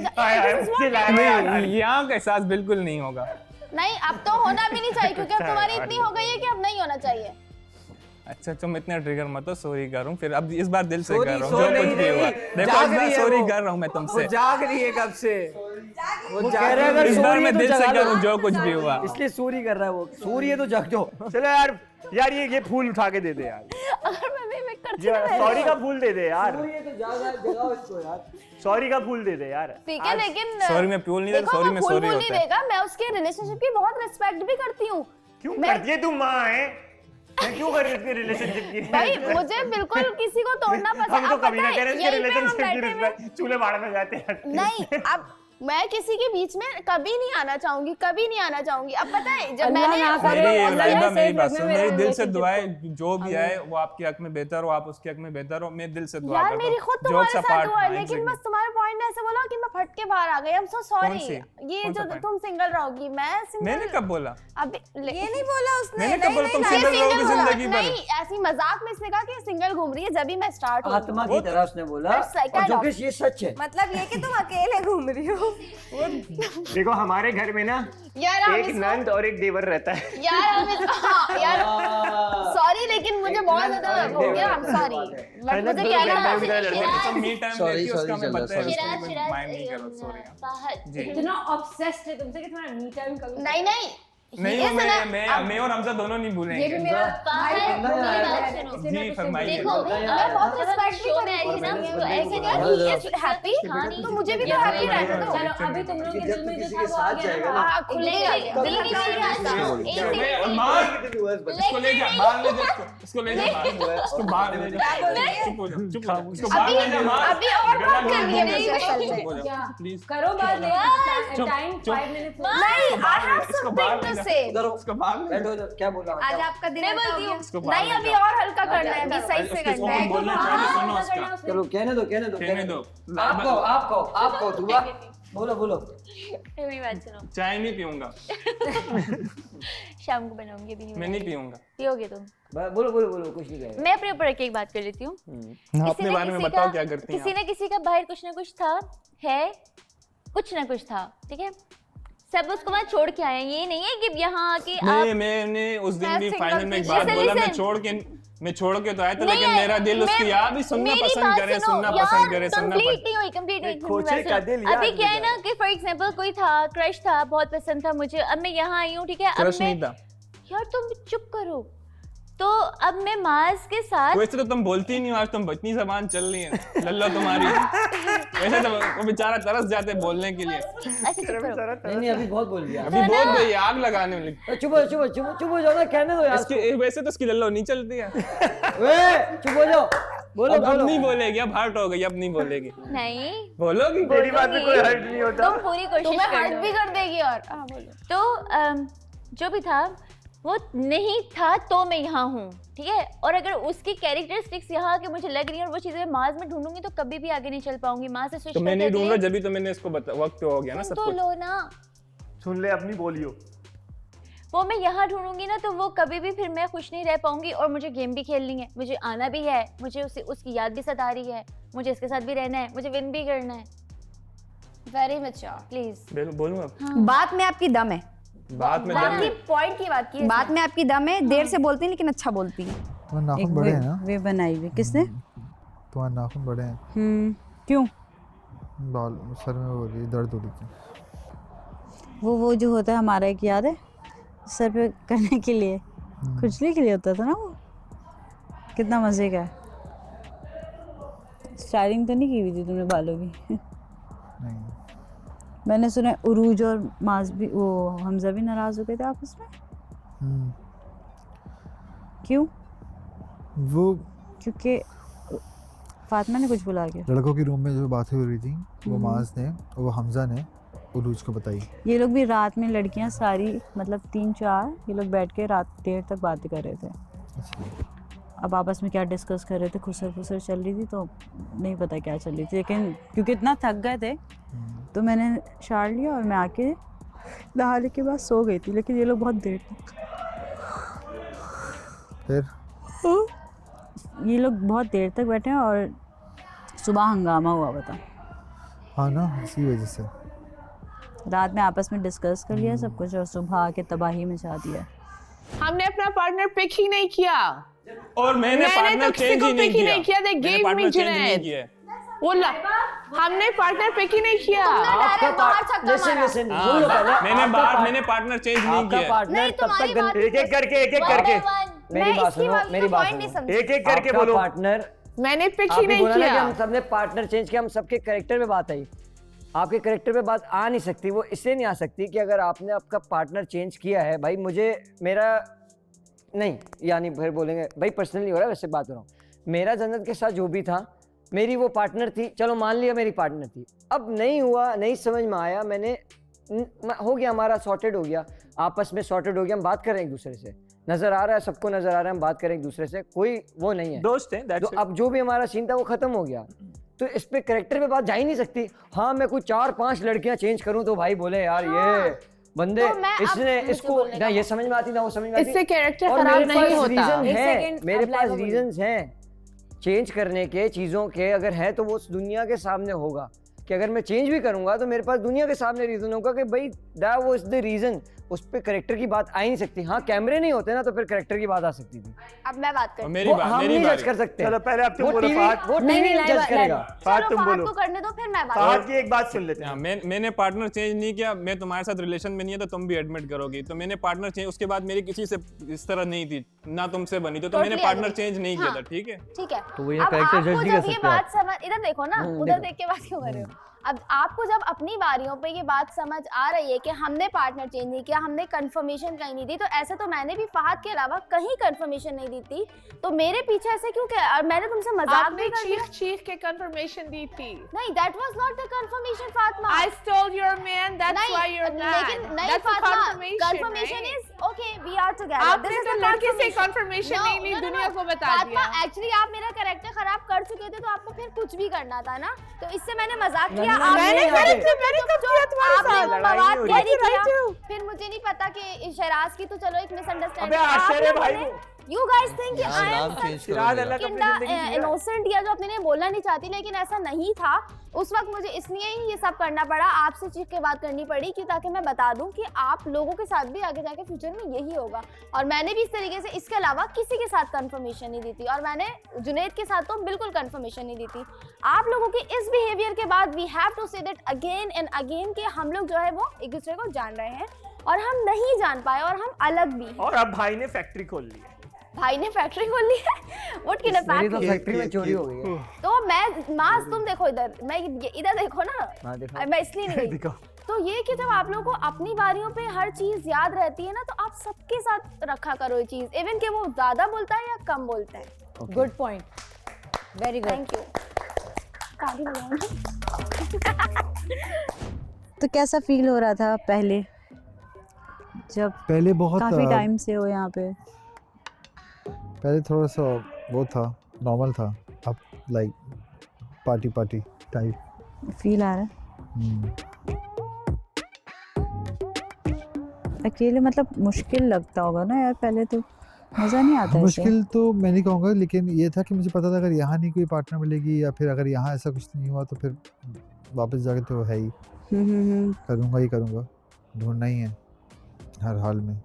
इधर यहाँ का एहसास बिल्कुल नहीं होगा। नहीं, अब तो होना भी नहीं चाहिए, क्योंकि अब तुम्हारी इतनी हो गई है कि अब नहीं होना चाहिए। अच्छा तुम इतने ट्रिगर मत हो, सॉरी कर रहा हूँ, फिर अब इस बार दिल से कर रहा हूँ, जो कुछ भी हुआ देखो, इस बार सॉरी कर रहा हूँ मैं तुमसे, जाग रही है कब से, वो इस बार मैं दिल से कर रहा हूँ, जो कुछ भी हुआ, इसलिए सॉरी कर रहा है वो, सॉरी है तो जाग जाओ। चलो यार ये फूल उठा के दे दे यार, अगर मैं करती सॉरी का फूल दे दे यार, सॉरी का फूल दे दे यार, ठीक है? लेकिन सॉरी में फूल नहीं देता, सॉरी में सॉरी होता है। देगा, मैं उसके रिलेशनशिप की बहुत रिस्पेक्ट भी करती हूँ। क्यों करती है, तू माँ है, मैं क्यों कर रही हूँ रिलेशनशिप की? भाई मुझे बिल्कुल किसी को तोड़ना पसंद, हम तो कभी ना करें इसके रिलेशनशिप की रिस्पेक्ट, चूल्हे बाड़ में जाते हैं। नहीं, अब मैं किसी के बीच में कभी नहीं आना चाहूंगी, कभी नहीं आना चाहूंगी। अब पता है जब मेरी बात सुनो, मेरी दिल से दुआ है, जो भी आए वो आपके हक में बेहतर हो, आप उसके हक में बेहतर हो, मैं दिल से दुआ करता हूं। यार मेरी खुद तुम्हारे साथ दुआ है, लेकिन बस तुम्हारे पॉइंट ने ऐसे बोला कि मैं फट के बाहर आ गई, आई एम सो सॉरी। ये जो तुम सिंगल रहोगी, मैं सिंगल। मैंने कब बोला? अभी ये नहीं बोला उसने, मैंने कब बोला तुम सिंगल रहोगी जिंदगी भर? नहीं, ऐसी मजाक में इसने कहा कि सिंगल घूम रही है, जब भी मैं स्टार्ट हुई आत्मा की तरह उसने बोला, और जो कि ये सच है, मतलब ये कि तुम अकेले घूम रही हो। देखो हमारे घर में ना एक नंद और एक देवर रहता है यार सॉरी, लेकिन मुझे बहुत ज्यादा हो गया, आई एम सॉरी, बट मुझे कहना मी टाइम देती है, उसका मैं पता है, उसको माइंड नहीं करो, सॉरी जी। इतना ऑब्सेस्ड है तुमसे कि तुम्हारा मी टाइम कभी नहीं नहीं He is मैं और हमजा दोनों नहीं भूलेंगे। ये भी मेरा भाई जी फरमाइए। देखो मैं बहुत रिस्पेक्ट शो में आई थी ना, तो ऐसे नहीं ही इज हैप्पी, तो मुझे भी तो हैप्पी रहना दो। चलो अभी तुम लोग के दिल में जो था वो आ गया ना। हां खुलेगा दिल की इसको ले जा बाहर ले जा, इसको ले जा इसको बाहर ले जा, चुप हो जा, चुप हो जा, इसको बाहर ले जा बाहर। अभी और बात करनी है मुझे असल में, प्लीज करो बात, टाइम 5 मिनट नहीं आई हैव समथिंग टू से। इसको बाहर ले बैठो इधर, क्या बोल रहा हूँ आज आपका दिन मैं अच्छा बोलती हो हूँ। गया। नहीं अभी और हल्का करना है, अभी सही से करना है। बोलना चाहिए, सुनो उसका। चलो कहने दो कहने दो। आपको दुआ बोलो मेरी बात सुनो, चाय नहीं पीऊंगा, शाम को बनाऊंगी, अभी मैं नहीं पीऊंगा। पियोगे तुम? बोलो कुछ नहीं कहेगा। मैं अपने ऊपर रख के एक बात कर लेती हूँ। अपने बारे में बताओ क्या करती हैं किसी न किसी का बाहर कुछ ना कुछ था, है कुछ ना कुछ था, ठीक है, सब उसको वहाँ छोड़ के आए हैं। ये नहीं है कि यहाँ आके नहीं, मैंने उस दिन भी फाइनल में एक बात बोला, मैं छोड़ के तो आया था, लेकिन मेरा दिल उसकी याद भी सुनना पसंद करे, अभी क्या है ना कि फॉर एग्जांपल कोई था, क्रश था, बहुत पसंद था मुझे, अब मैं यहाँ आई हूँ, ठीक है, अब मैं यार तुम चुप करो, तो अब मैं माज के साथ वैसे तो तुम बोलती नहीं हो, आज तुम इतनी जबान चल रही है लल्ला तुम्हारी। वैसे तो वो बेचारा तरस जाते बोलने के लिए। नहीं अभी बहुत बोल दिया, अभी बहुत गई आग लगाने में। चुप हो जाओ ना, कहने दो यार। वैसे तो उसकी लल्ला नहीं चलती है। चुप हो जाओ, बोलो अब नहीं बोलेगी, अब हर्ट हो गई, अब नहीं बोलेगी। नहीं बोलोगी, तेरी बात में कोई हर्ट नहीं होता। तुम पूरी कोशिश हर्ट भी कर देगी। और बोलो तो जो भी था वो नहीं था, तो मैं यहाँ हूँ, ठीक है, और अगर उसकी कैरेक्टरिस्टिक्स यहाँ के मुझे लग रही है और वो चीजें माज में ढूंढूंगी तो कभी भी आगे नहीं चल पाऊंगी। माज से स्विच तो मैं नहीं ढूंढ रहा, जब भी तो मैंने इसको वक्त हो गया ना सब तो कुछ। लो ना, सुन ले, अपनी बोलियो। वो मैं यहाँ ढूंढूंगी ना तो वो कभी भी फिर मैं खुश नहीं रह पाऊंगी, और मुझे गेम भी खेलनी है, मुझे आना भी है, मुझे उसकी याद भी सता रही है, मुझे इसके साथ भी रहना है, मुझे विन भी करना है। Very mature. प्लीज बोलूं अब? बात में आपकी दम है, बात में दम है। पॉइंट की बात की, बात में आपकी दम है। देर से बोलती है लेकिन अच्छा बोलती है। तुम्हारे नाखून बड़े हैं ना? वे बनाई हुई किसने? तुम्हारे नाखून बड़े हैं। क्यों? बाल सर में हो रही दर्द हो रही थी। वो जो होता है हमारा, एक याद है सर पे करने के लिए, खुजली के लिए होता था ना वो, कितना मजे का। स्टाइलिंग तो नहीं की हुई थी तुमने बालों की? नहीं। मैंने सुना उरूज और माज भी, वो हमजा भी नाराज हो गए थे आपस में। क्यों? वो क्योंकि फातिमा ने कुछ बुला के लड़कों के रूम में जो बातें हो रही थी वो माज ने और वो हमजा ने उरूज को बताई। ये लोग भी रात में, लड़कियां सारी मतलब 3-4 ये लोग बैठ के रात देर तक बातें कर रहे थे। अब आपस में क्या डिस्कस कर रहे थे, खुसर चल रही थी, तो नहीं पता क्या चल रही थी, लेकिन क्योंकि इतना थक गए थे तो मैंने शार लिया और मैं आके नहाने के बाद सो गई थी। लेकिन ये लोग बहुत देर तक, फिर ये लोग बहुत देर तक बैठे हैं और सुबह हंगामा हुआ। बता। हाँ ना, इसी वजह से रात में आपस में डिस्कस कर लिया सब कुछ और सुबह आके तबाही मचा दिया। हमने अपना पार्टनर पिक ही नहीं किया, और मैंने पार्टनर चेंज ही नहीं किया। They gave me Junaid. बोला हमने पार्टनर पिक ही नहीं किया। मैंने पार्टनर चेंज नहीं किया। पार्टनर तब तक एक एक करके मेरी बात सुनो, एक एक करके बोलो। पार्टनर मैंने पिक ही नहीं किया। हम सबने पार्टनर चेंज किया, हम सबके कैरेक्टर पे बात आई। आपके कैरेक्टर पे बात आ नहीं सकती, वो इसलिए नहीं आ सकती कि अगर आपने आपका पार्टनर चेंज किया है, भाई मुझे मेरा नहीं, यानी फिर बोलेंगे भाई पर्सनली हो रहा है, वैसे बात हो रहा हूँ। मेरा जन्नत के साथ जो भी था, मेरी वो पार्टनर थी, चलो मान लिया मेरी पार्टनर थी। अब नहीं हुआ, नहीं समझ में आया, मैंने हो गया, हमारा सॉर्टेड हो गया, आपस में सॉर्टेड हो गया, हम बात कर रहे हैं एक दूसरे से, नजर आ रहा है, सबको नजर आ रहा है, हम बात करें एक दूसरे से, कोई वो नहीं है, दोस्त हैं। तो अब जो भी हमारा सीन था वो खत्म हो गया, तो इस पे कैरेक्टर पे बात जा ही नहीं सकती। हाँ मैं कुछ 4-5 लड़कियां चेंज करूं तो भाई बोले यार ये बंदे इसने इसको ना ये समझ में आती ना वो समझ में आती। इससे कैरेक्टर खराब नहीं होता। मेरे पास रीजंस हैं चेंज करने के, चीज़ों के, अगर है तो वो दुनिया के सामने होगा कि अगर मैं चेंज भी करूंगा तो मेरे पास दुनिया के सामने रीजन होगा कि भाई दैट वाज द रीजन, उस पे करेक्टर की बात आ ही नहीं सकती। हाँ कैमरे नहीं होते ना तो फिर करेक्टर की बात आ सकती थी। अब मैं बात करती मेरी हूँ। बात हम मेरी नहीं बात जज कर सकते। चलो पहले अब तुम वो बोलो टीवी फहद। वो नहीं, टीवी नहीं, जज नहीं, करेगा। फहद चलो तुम फहद बोलो। को करने दो फिर मैं बात फहद की एक बात सुन लेते हैं। हाँ, मैंने पार्टनर चेंज नहीं किया। मैं तुम्हारे साथ रिलेशन में नहीं है तो तुम भी एडमिट करोगी। तो मैंने पार्टनर चेंज, उसके बाद मेरी किसी से इस तरह नहीं थी, ना तुमसे बनी, तो मैंने Totally पार्टनर agree. चेंज नहीं किया हाँ. था। ठीक है, ठीक है। तो वो ये अब character आपको judge नहीं कर जब ये सकते बात समझ, इधर देखो ना, उधर देखो। देख के बात क्यों कर रहे हो? अब आपको जब अपनी बारियों पे ये बात समझ आ रही है कि हमने पार्टनर चेंज नहीं किया, हमने कंफर्मेशन कहीं नहीं दी, तो ऐसे तो मैंने भी फहद के अलावा कहीं कंफर्मेशन नहीं दी थी, तो मेरे पीछे ऐसे क्यों? और मैंने तुमसे मजाक आपने भी कर लिया। चीख के कंफर्मेशन दी थी। नहीं, that was not the confirmation, Fatima. I stole your man, that's नहीं, why you're mad. लेकिन नहीं That's a Fatima, confirmation, confirmation right? is okay, we are together. आपने This is तो the लड़के से confirmation. confirmation No, नहीं ली, no, no, दुनिया no. को बता फातिमा, दिया। actually आप मेरा कैरेक्टर खराब कर चुके थे, तो आपको फिर कुछ भी करना था ना, तो इससे मैंने मजाक किया। मैंने कब किया तुम्हारे आपने साथ? वो लड़ाई मवाद नहीं हो कैरी रही। किया। फिर मुझे नहीं पता कि शहराज की तो चलो एक मिसअंडरस्टैंडिंग। अबे आश्चर्य भाई वो। You guys think कि I am सिराज अल्लाह का अपनी जिंदगी जी रहा है। इनोसेंट या जो अपने लिए बोलना नहीं चाहती, लेकिन ऐसा नहीं था उस वक्त। मुझे इसलिए ही ये सब करना पड़ा, आपसे चीख के बात करनी पड़ी कि ताकि मैं बता दूं कि आप लोगों के साथ भी आगे जाके फ्यूचर में यही होगा। और मैंने भी इस तरीके से इसके अलावा किसी के साथ कंफर्मेशन नहीं दी थी, और मैंने जुनैद के साथ तो बिल्कुल कंफर्मेशन नहीं दी थी। आप लोगों के इस बिहेवियर के बाद we have to say that again and again कि हम लोग जो है वो एक दूसरे को जान रहे हैं और हम नहीं जान पाए और हम अलग भी हैं। और अब भाई ने फैक्ट्री खोल ली है। भाई ने फैक्ट्री खोल ली है। व्हाट कैन मेरी तो फैक्ट्री? फैक्ट्री में चोरी हो गई है। तो मैं मास, तुम देखो इधर, मैं इधर देखो ना। हाँ, देखो। मैं इसलिए नहीं गई। तो ये कि जब आप लोगों को अपनी बारियों पे हर चीज याद रहती है ना, तो आप सबके साथ रखा करो ये चीज, इवन कि वो ज्यादा बोलता है या कम बोलता है। Good point, very good. Thank you. ताली बजाओ। तो कैसा फील हो रहा था पहले, जब पहले बहुत काफी टाइम से हो यहाँ पे? पहले थोड़ा सा वो था, नॉर्मल था। अब लाइक पार्टी टाइप फील आ रहा है? अकेले मतलब मुश्किल लगता होगा ना यार, पहले तो मज़ा नहीं आता ऐसे। मुश्किल तो मैं नहीं कहूँगा, लेकिन ये था कि मुझे पता था अगर यहाँ नहीं कोई पार्टनर मिलेगी या फिर अगर यहाँ ऐसा कुछ नहीं हुआ तो फिर वापस जाके तो है ही, करूँगा ही करूँगा, ढूंढना ही है हर हाल में।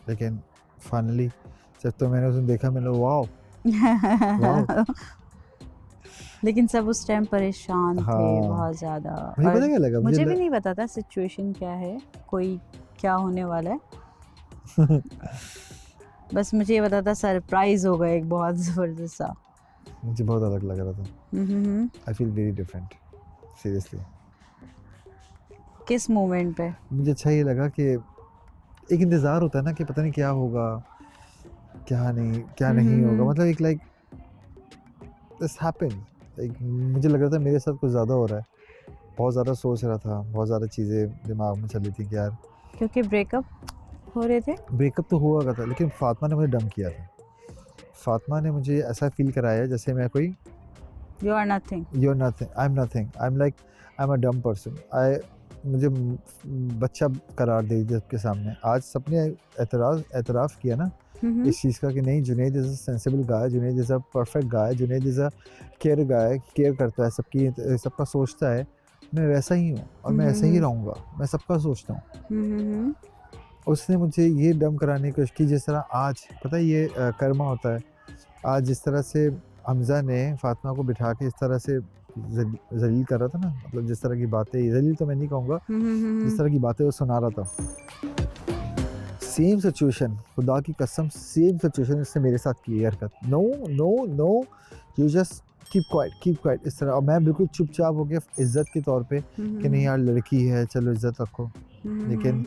लेकिन फाइनली जब तो मैंने उसने देखा, मैंने वाओ। लेकिन सब उस टाइम परेशान थे हाँ। बहुत ज़्यादा। मुझे और पता क्या लगा, मुझे भी नहीं पता था सिचुएशन क्या है, कोई क्या होने वाला है। बस मुझे ये पता था सरप्राइज होगा एक बहुत ज़बरदस्त सा। मुझे बहुत अलग लग रहा था। I feel very different seriously. किस मोमेंट पे? मुझे अच्छा ये लगा कि एक इंतज़ार होता है ना कि पता नहीं क्या होगा, क्या नहीं होगा। मतलब एक लाइक दिस हैपेंड, लाइक मुझे लग रहा था मेरे साथ कुछ ज़्यादा हो रहा है। बहुत ज़्यादा सोच रहा था, बहुत ज़्यादा चीज़ें दिमाग में चल रही थी कि यार, क्योंकि ब्रेकअप हो रहे थे। ब्रेकअप तो हुआ था, लेकिन फातिमा ने मुझे डम किया था। फातिमा ने मुझे ऐसा फील कराया जैसे मैं कोई you are nothing, I am nothing, I am like I am a dumb person. मुझे बच्चा करार दे दिया सबके सामने। आज सबने एतराफ़ किया ना इस चीज़ का कि नहीं, Junaid is a sensible guy, Junaid is a perfect guy, Junaid is a care guy, care करता है सबकी, सबका सोचता है। मैं वैसा ही हूँ और मैं ऐसा ही रहूँगा, मैं सबका सोचता हूँ। उसने मुझे ये डम कराने की कोशिश की, जिस तरह आज पता है ये कर्मा होता है। आज जिस तरह से हमज़ा ने फातिमा को बिठा के इस तरह से जलील कर रहा था ना, मतलब जिस तरह की बातें, जलील तो मैं नहीं कहूँगा, जिस तरह की बातें वो सुना रहा था, सेम सिचुएशन, खुदा की कसम सेम सिचुएशन इसने मेरे साथ की हरकत। No no no, you just keep quiet इस तरह। और मैं बिल्कुल चुपचाप हो गया इज़्ज़त के तौर पे कि नहीं यार लड़की है, चलो इज़्ज़त रखो। लेकिन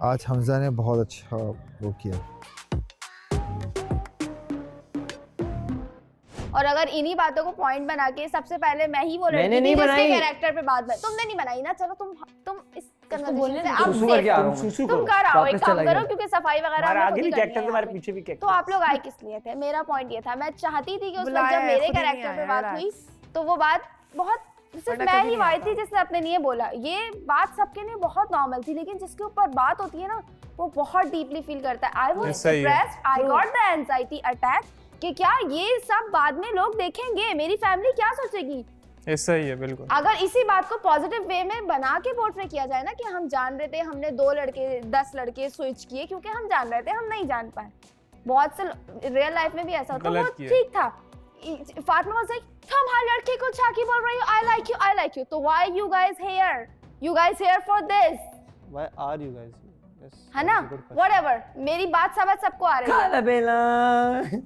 आज हमज़ा ने बहुत अच्छा वो किया। और अगर इन्हीं बातों को पॉइंट बना के सबसे पहले मैं ही वो लड़की मैंने थी नहीं जिसके बनाई। कैरेक्टर पे बात तुमने नहीं बनाई ना, चलो तुम इस कन्वर्सेशन से आप सुसु करके आ रहा हूँ। तुम कर आओ, एक वापस काम चला करो गया। क्योंकि सफाई वगैरह हमारे हमें आगे खुद भी ही करनी कैक्टस है हमारे यहाँ पे। पीछे भी कैक्टस। तो आप लोग आए किस लिए थे? मेरा पॉइंट ये था, मैं चाहती थी कि उस वक्त बुलाया जब है, मेरे खुद ही नहीं कैरेक्टर पे आया, बात relax। हुई तो वो बात बहुत सिर्फ वरना मैं कभी ही नहीं आई आता। थी जिसने अपने लिए बोला। ये बात सबके लिए बहुत नॉर्मल थी, लेकिन जिसके ऊपर बात होती है ना वो बहुत डीपली फील करता है। आई वाज सही है। Depressed, I got the anxiety attack कि क्या ये सब बाद में लोग देखेंगे, मेरी फैमिली क्या सोचेगी, ऐसा ही है बिल्कुल। अगर इसी बात को पॉजिटिव वे में बना के पोर्ट्रे किया जाए ना कि हम जान रहे थे, हमने 2 लड़के 10 लड़के स्विच किए क्योंकि हम जान रहे थे, हम नहीं जान पाए। बहुत से रियल लाइफ में भी ऐसा होता है, वो ठीक था। फातिमा वाज लाइक तुम हर लड़के को चाकी बोल रही हो, आई लाइक यू, तो why you guys here, you guys here for this, why are you guys, है ना, व्हाटएवर। मेरी बात समझ सबको आ रही है।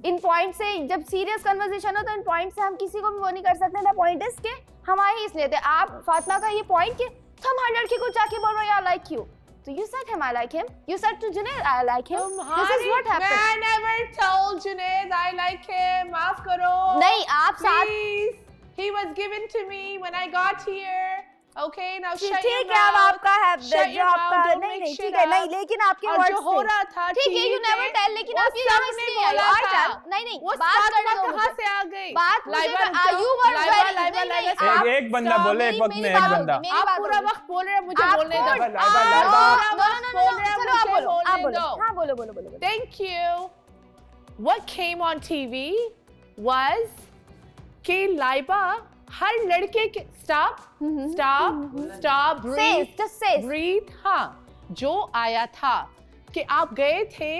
इन पॉइंट से जब सीरियस कन्वर्सेशन हो तो इन पॉइंट से हम किसी को भी वो नहीं कर सकते ना। पॉइंट इज के हम आए ही इसलिए थे। आप फातिमा का ये पॉइंट कि तुम हर लड़की को जाके बोल रहे हो I like you, so you said him I like him, you said to Junaid I like him, this is what happened. I never told Junaid I like him, माफ करो। नहीं आप साथ, he was given to me when I got here. Okay, now shut your mouth. ठीक है, अब आपका है जो आपका नहीं ठीक है, नहीं लेकिन आपके वर्ड्स जो हो रहा था ठीक है, you never tell, लेकिन आप ये इसलिए आई नहीं बात करने दो। कहां से आ गई बात you were एक बंदा बोले, एक वक्त में एक बंदा। आप पूरा वक्त बोल रहे हैं, मुझे बोलने दो। हाँ बोलो। Thank you. What came on TV was कि लाइबा हर लड़के के stop, breathe, हाँ, जो आया था कि आप गए थे,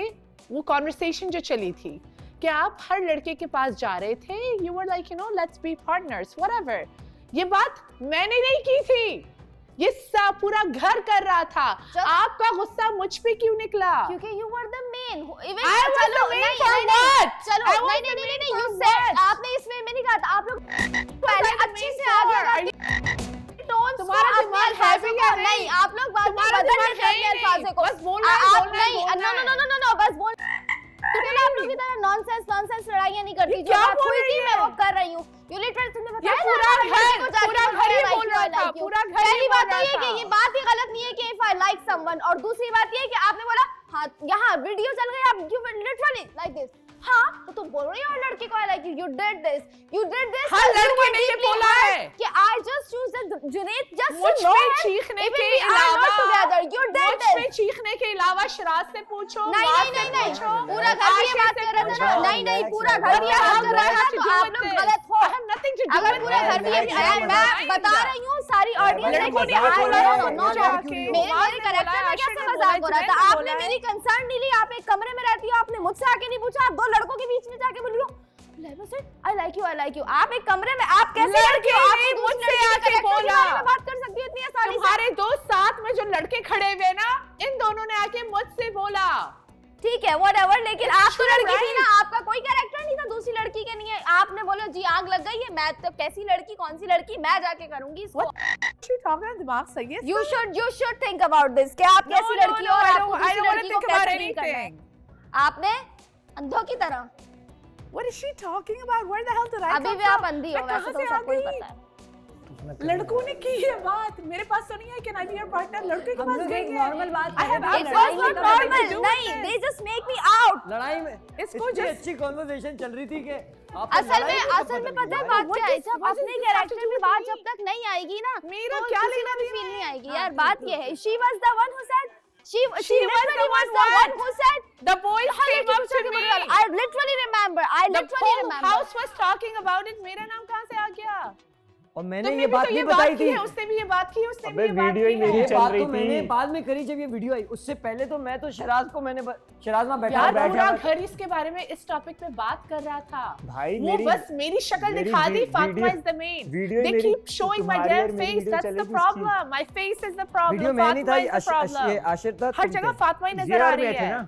वो conversation जो चली थी कि आप हर लड़के के पास जा रहे थे, you were like, you know, let's be partners, whatever. ये बात मैंने नहीं की थी, ये सब पूरा घर कर रहा था। आपका गुस्सा मुझ पे क्यों निकला? क्योंकि you were the main. I was the main for what? चलो नहीं you said, आपने इसमें नहीं कहा था, आप लोग पहले अच्छे से आगे तुम्हारा दिमाग है भी क्या नहीं, आप लोग बात बदल रहे हैं अल्फाज़ों को, बस बोलना है। नो बस बोल, क्योंकि आप लोग की तरह नॉनसेंस लड़ाइयां नहीं करती। जो बात हुई थी मैं वो कर रही हूँ। यू लिटरली तुमने बताया ना, पूरा घर ही बोल रहा था, पूरा घर। पहली बात तो ये कि ये बात ही गलत नहीं है कि इफ आई लाइक समवन, और दूसरी बात ये कि आपने बोला हाँ यहाँ वीडियो चल गई, आप यू लिटरली लाइक दिस, हाँ तो तुम बोल रही हो लड़के को I like you, you did this. हर लड़के ने ये बोला है कि I just choose Junaid just मुझ पे चीखने के अलावा, यू डिड दिस। मुझ पे चीखने के अलावा शराज से पूछो, नहीं पूरा घर ये बात कर रहा था ना, नहीं पूरा घर ये बात कर रहा था, तो आप लोग गलत हो। अगर पूरा घर भी मैं बता रही हूँ सारी ऑडियंस मेरे कैरेक्टर में कैसे मजाक हो रहा था। आपने मेरी कंसर्न नहीं ली, आप एक कमरे में रहती हो, आपने मुझसे आके नहीं पूछा, आप 2 लड़कों के बीच में जाके बोलियो आई लाइक यू। आप एक कमरे में, आप कैसे लड़के हो, आप मुझसे आके बोला, बात कर सकती हो इतनी आसानी से। तुम्हारे दोस्त साथ में जो लड़के खड़े हुए ना, इन दोनों ने आके मुझसे बोला ठीक है व्हाटएवर, लेकिन आप तो लड़की थी ना, आपका कोई कैरेक्टर नहीं था दूसरी लड़की के नहीं है। आपने बोला जी आग लग गई है, मैं तो कैसी लड़की कौन सी लड़की, मैं जाके करूंगी इसको। दिमाग सही है। You should think about this कि आप कैसी लड़की हो और आपको दूसरी लड़की को कैसे डील करना है। आपने अंधों की तरह। What is she talking about? Where the hell did I come from? अभी भी आप अंधी हो, वैसे तो सबको ही पता है। लड़कों ने की है बात, मेरे पास तो नहीं है। Can I be your partner? लड़के के पास गई है। नॉर्मल बात It was not normal. नहीं, they just make me out. लड़ाई में इसको अच्छी कॉन्वर्सेशन चल रही थी कि असल में पता है बात क्या है, जब अपने कैरेक्टर में बात जब तक नहीं आएगी ना, मेरा क्या लेना भी फील नहीं आएगी यार। बात ये है, she was the one who said, she was the one who said the boys came up to me. I literally remember. The whole house was talking about it. मेरा नाम कहाँ से आ गया? और मैंने ये बात नहीं बताई थी। उसने भी ये बात की, उसने भी ये बात वीडियो ही मेरी चल रही थी। मैंने बाद में करी जब ये वीडियो आई, उससे पहले तो मैं तो शराज को मैंने शराज में बैठा यार पूरा घर इसके बारे में इस टॉपिक पे बात कर रहा था भाई। वो बस मेरी शक्ल दिखा दी, Fatima is the main. They keep showing my damn face. That's the problem. My face is the problem. Video में नहीं था, ये आशिर था, हर जगह फातिमा ही नजर आ रही है।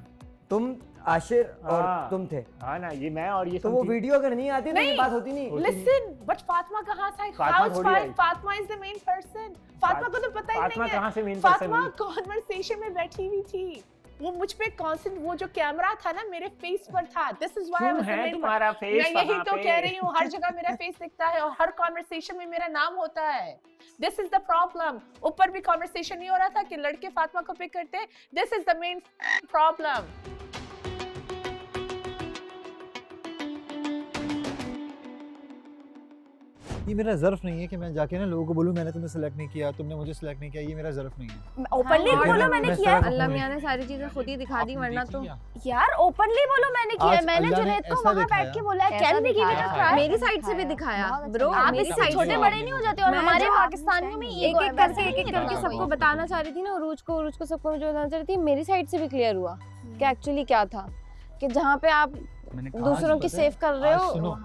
तुम आशिर और तुम थे। हाँ ना, ये मैं और ये तो वो वीडियो अगर नहीं आती ना, ये बात होती नहीं। Listen, but फातिमा कहाँ से? Fatima is the main person. Fatima को तो पता ही नहीं है। फातिमा कहाँ से मेन पर्सन? फातिमा कॉन्वर्सेशन में बैठी हुई थी, वो मुझ पे कॉन्सेंट, वो जो कैमरा था ना मेरे फेस पर था। This is why I was the main. तुम्हारा फेस मैं यही तो कह रही हूँ, हर जगह मेरा फेस दिखता है और हर कॉन्वर्सेशन में मेरा नाम होता है। This is the problem. ऊपर भी कॉन्वर्सेशन नहीं हो रहा था कि लड़के फातिमा को पिक करते हैं। This is the main problem. ये मेरा ज़र्फ नहीं है कि मैं जाके ना लोगों को बोलूँ मैंने तुम्हें सेलेक्ट नहीं किया, तुमने मुझे सेलेक्ट नहीं किया, ये मेरा ज़र्फ नहीं है। ओपनली बोलो मैंने किया है। अल्लाह मियां ने सारी चीजें खुद ही दिखा दी, वरना तो यार ओपनली बोलो मैंने किया है। मैंने जुनैद को वहां बैठ के बोला है can we give it a try. मेरी साइड से भी दिखाया ब्रो, आप मेरी इससे साइड छोटे बड़े नहीं हो जाते। और हमारे पाकिस्तानियों में एक एक करके सबको बताना चाह रही थी ना, उरूज को सबको मुझे बताना चाह रही थी। मेरी साइड से भी क्लियर हुआ कि एक्चुअली क्या था, कि जहाँ पे आप दूसरों की सेव कर रहे हो,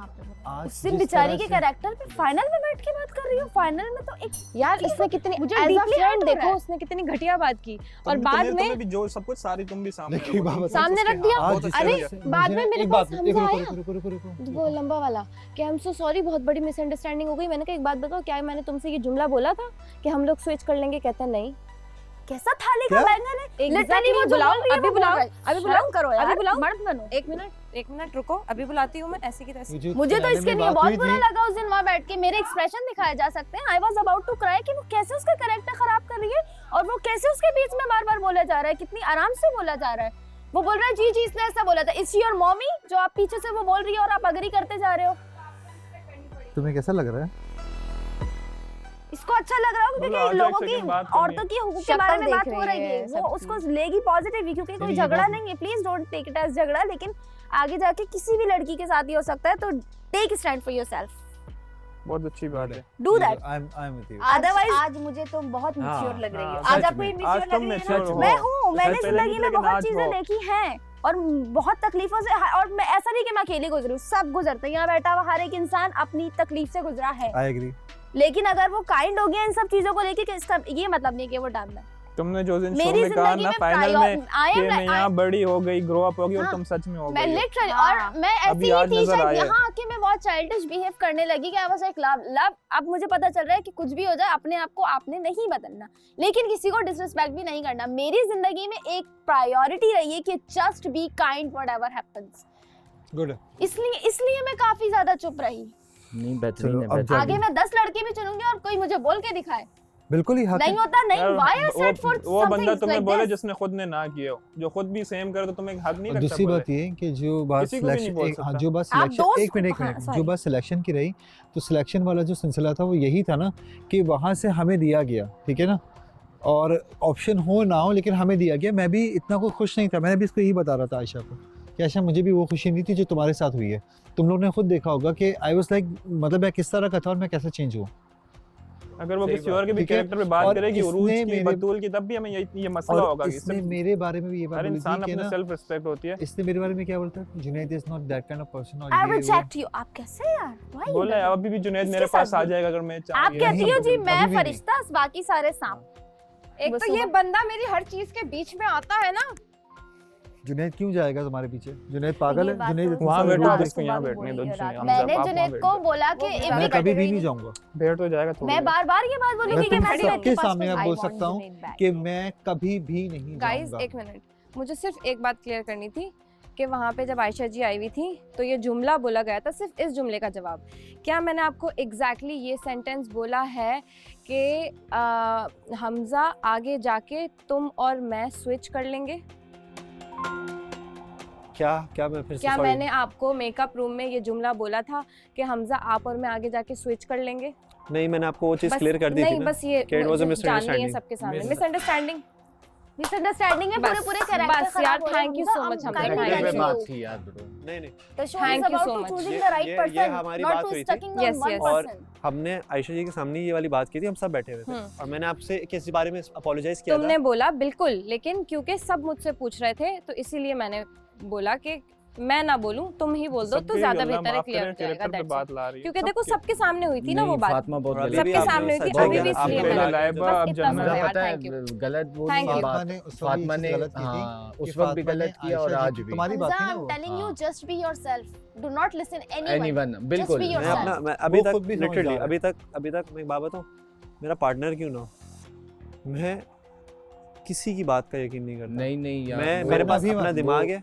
उस दिन बेचारी के कैरेक्टर पे फाइनल में बैठ के बात कर रही हो। फाइनल में तो एक यार इसने कितनी मुझे as a deeply friend hurt हो रहा देखो है। उसने कितनी घटिया बात की, और बाद में तुम्हें भी जो सब कुछ सारी तुम भी सामने सामने रख दिया। अरे बाद में मेरे पास हमजा आया रुको वो लंबा वाला कि आई एम सो सॉरी, बहुत बड़ी मिसअंडरस्टैंडिंग हो गई। मैंने कहा एक बात बताओ, क्या मैंने तुमसे ये जुमला बोला था कि हम लोग स्विच कर लेंगे? कहता नहीं। कैसा थाली का बैंगन है लिटरली। वो बुलाओ, अभी बुलाओ, अभी बुलाओ, करो यार, अभी बुलाओ, मर्द बनो। एक मिनट रुको, अभी बुलाती हूँ मैं ऐसे की तैसे। मुझे तो इसके लिए बहुत बुरा लगा उस दिन वहाँ बैठ के। मेरे एक्सप्रेशन दिखाए जा सकते हैं। I was about to cry कि वो कैसे उसका कैरेक्टर खराब कर रही है, और वो कैसे उसके बीच में बार-बार बोला जा रहा है, कितनी आराम से बोला जा रहा है। वो बोल रहा है जी जी इसने ऐसा बोला था, इज योर मॉमी, जो आप पीछे से वो बोल रही है और आप अग्री करते जा रहे हो। तुम्हें कैसा लग रहा है? इसको अच्छा लग रहा होगा क्योंकि लोगों की औरतों की हुकूक के बारे में बात हो रही है। वो उसको लेगी पॉजिटिव, क्योंकि कोई झगड़ा नहीं है। Please don't take it as झगड़ा, लेकिन आगे जाके किसी भी लड़की के साथ ही हो सकता है। तो टेक स्टैंड फॉर योरसेल्फ, बहुत अच्छी बात है, do that. I am with you. Otherwise आज मुझे तुम बहुत मैच्योर लग रही हो। आज आपको इमेच्योर लग रही है। मैं हूँ, मैंने जिंदगी में बहुत चीजें देखी हैं और बहुत तकलीफों से, और मैं ऐसा नहीं कि मैं अकेली गुजरी हूँ, सब गुजरते हैं। यहाँ बैठा हुआ हर एक इंसान अपनी तकलीफ से गुजरा है। I agree. लेकिन अगर वो काइंड हो गया इन सब चीजों को लेके, इसका ये मतलब नहीं कि वो डम है। तुमने जो दिन शो में कहा ना फाइनल में कि मैं यहाँ बड़ी हो गई, ग्रो अप हो गई, और तुम सच में हो गई। मैं लिटरली और मैं ऐसी ही थी शायद, यहाँ आके मैं बहुत चाइल्डिश बिहेव करने लगी कि आई वाज लाइक लव। अब मुझे पता चल रहा है कि कुछ भी हो जाए अपने आप को आपने नहीं बदलना, लेकिन किसी को डिसरिस्पेक्ट भी नहीं करना। मेरी जिंदगी में एक प्रायोरिटी रही है कि just be kind whatever happens. Good. इसलिए मैं काफी ज्यादा चुप रही। नहीं बेहतरीन है। आगे मैं 10 लड़के भी चुनूंगी और कोई मुझे बोल के दिखाए बिल्कुल ही हक नहीं होता नहीं। व्हाई आई सेड फॉर वो बंदा तुम्हें बोले जिसने खुद ने ना किया हो, जो खुद भी सेम करे तो तुम्हें हक नहीं लगता। दूसरी बात ये कि जो बात सिलेक्शन, जो बात सिलेक्शन, एक मिनट जो बात सिलेक्शन की रही, तो सिलेक्शन वाला जो सिलसिला था वो यही था ना कि वहाँ से हमें दिया गया, ठीक है ना, और ऑप्शन हो ना हो लेकिन हमें दिया गया। मैं भी इतना कोई खुश नहीं था। मैंने भी इसको यही बता रहा था आयशा को कि आयशा मुझे भी वो खुशी नहीं थी जो तुम्हारे साथ हुई है। तुम लोग ने खुद देखा होगा कि आई वाज लाइक, मतलब मैं किस तरह का था और मैं कैसे चेंज हुआ। अगर वो किसी और के भी कैरेक्टर पे बात करेगी, उरूज की, बतूल की, तब भी हमें ये मसला होगा कि इसने मेरे बारे में भी ये बात बोली थी इंसान कि अपने सेल्फ रिस्पेक्ट होती है। इसने मेरे बारे में क्या बोलता है? Junaid is not that kind of person. और आई रिजेक्ट यू। आप कैसे यार? बोला है अभी भी जुनैद मेरे पास आ जाएगा अगर मैं चाहूं। आप कहती हो जी मैं फरिश्ता, बाकी सारे सांप। एक तो ये बंदा मेरी हर चीज के बीच में आता है ना। जुनैद क्यों जाएगा तुम्हारे पीछे? जुनैद पागल है? जुनैद वहां बैठो, जिसको यहां बैठने दो। मैंने जुनैद को बोला कि मैं कभी भी नहीं जाऊंगा। बैठ तो जाएगा थोड़ा। मैं बार-बार ये बात बोलूंगी कि मैं सबके सामने अब बोल सकता हूं कि मैं कभी भी नहीं जाऊंगा। गाइस एक मिनट, मुझे सिर्फ एक बात क्लियर करनी थी कि वहाँ पे जब आयशा जी आई हुई थी तो ये जुमला बोला गया था, सिर्फ इस जुमले का जवाब। क्या मैंने आपको एग्जैक्टली ये सेंटेंस बोला है कि हमजा आगे जाके तुम और मैं स्विच कर लेंगे? क्या मैं फिर से क्या मैंने आपको मेकअप रूम में ये जुमला बोला था कि हमजा आप और मैं आगे जाके स्विच कर लेंगे? नहीं, मैंने आपको वो चीज क्लियर कर दी थी नहीं, बस ये जाननी है सबके सामने। मिसअंडरस्टैंडिंग में पूरे कैरेक्टर बस यार, थैंक यू सो मच। बात थी यार ब्रो। नहीं थैंक यू सो मच। ये हमारी बात हुई थी और हमने आयशा जी के सामने ये वाली बात की थी, हम सब बैठे हुए थे और मैंने आपसे किसी बारे में अपोलोजाइज किया था। तुमने बोला बिल्कुल, लेकिन क्योंकि सब मुझसे पूछ रहे थे तो इसीलिए मैंने बोला कि मैं ना बोलूं, तुम ही बोल दो तो ज्यादा बेहतर है, क्लियर हो जाएगा। That's it. क्योंकि देखो सबके सामने हुई थी ना वो बात, सबके सामने हुई थी। अभी भी इसलिए गलत वो फातिमा ने उस वक्त भी गलत किया और आज भी। तुम्हारी बात है ना, वो telling you just be yourself, do not listen anyone. बिल्कुल। मैं अभी तक लिटरली अभी तक मैं एक बात बताऊं, मेरा पार्टनर क्यों ना, मैं किसी की बात का यकीन नहीं करता। नहीं यार, मैं मेरे पास अपना दिमाग है,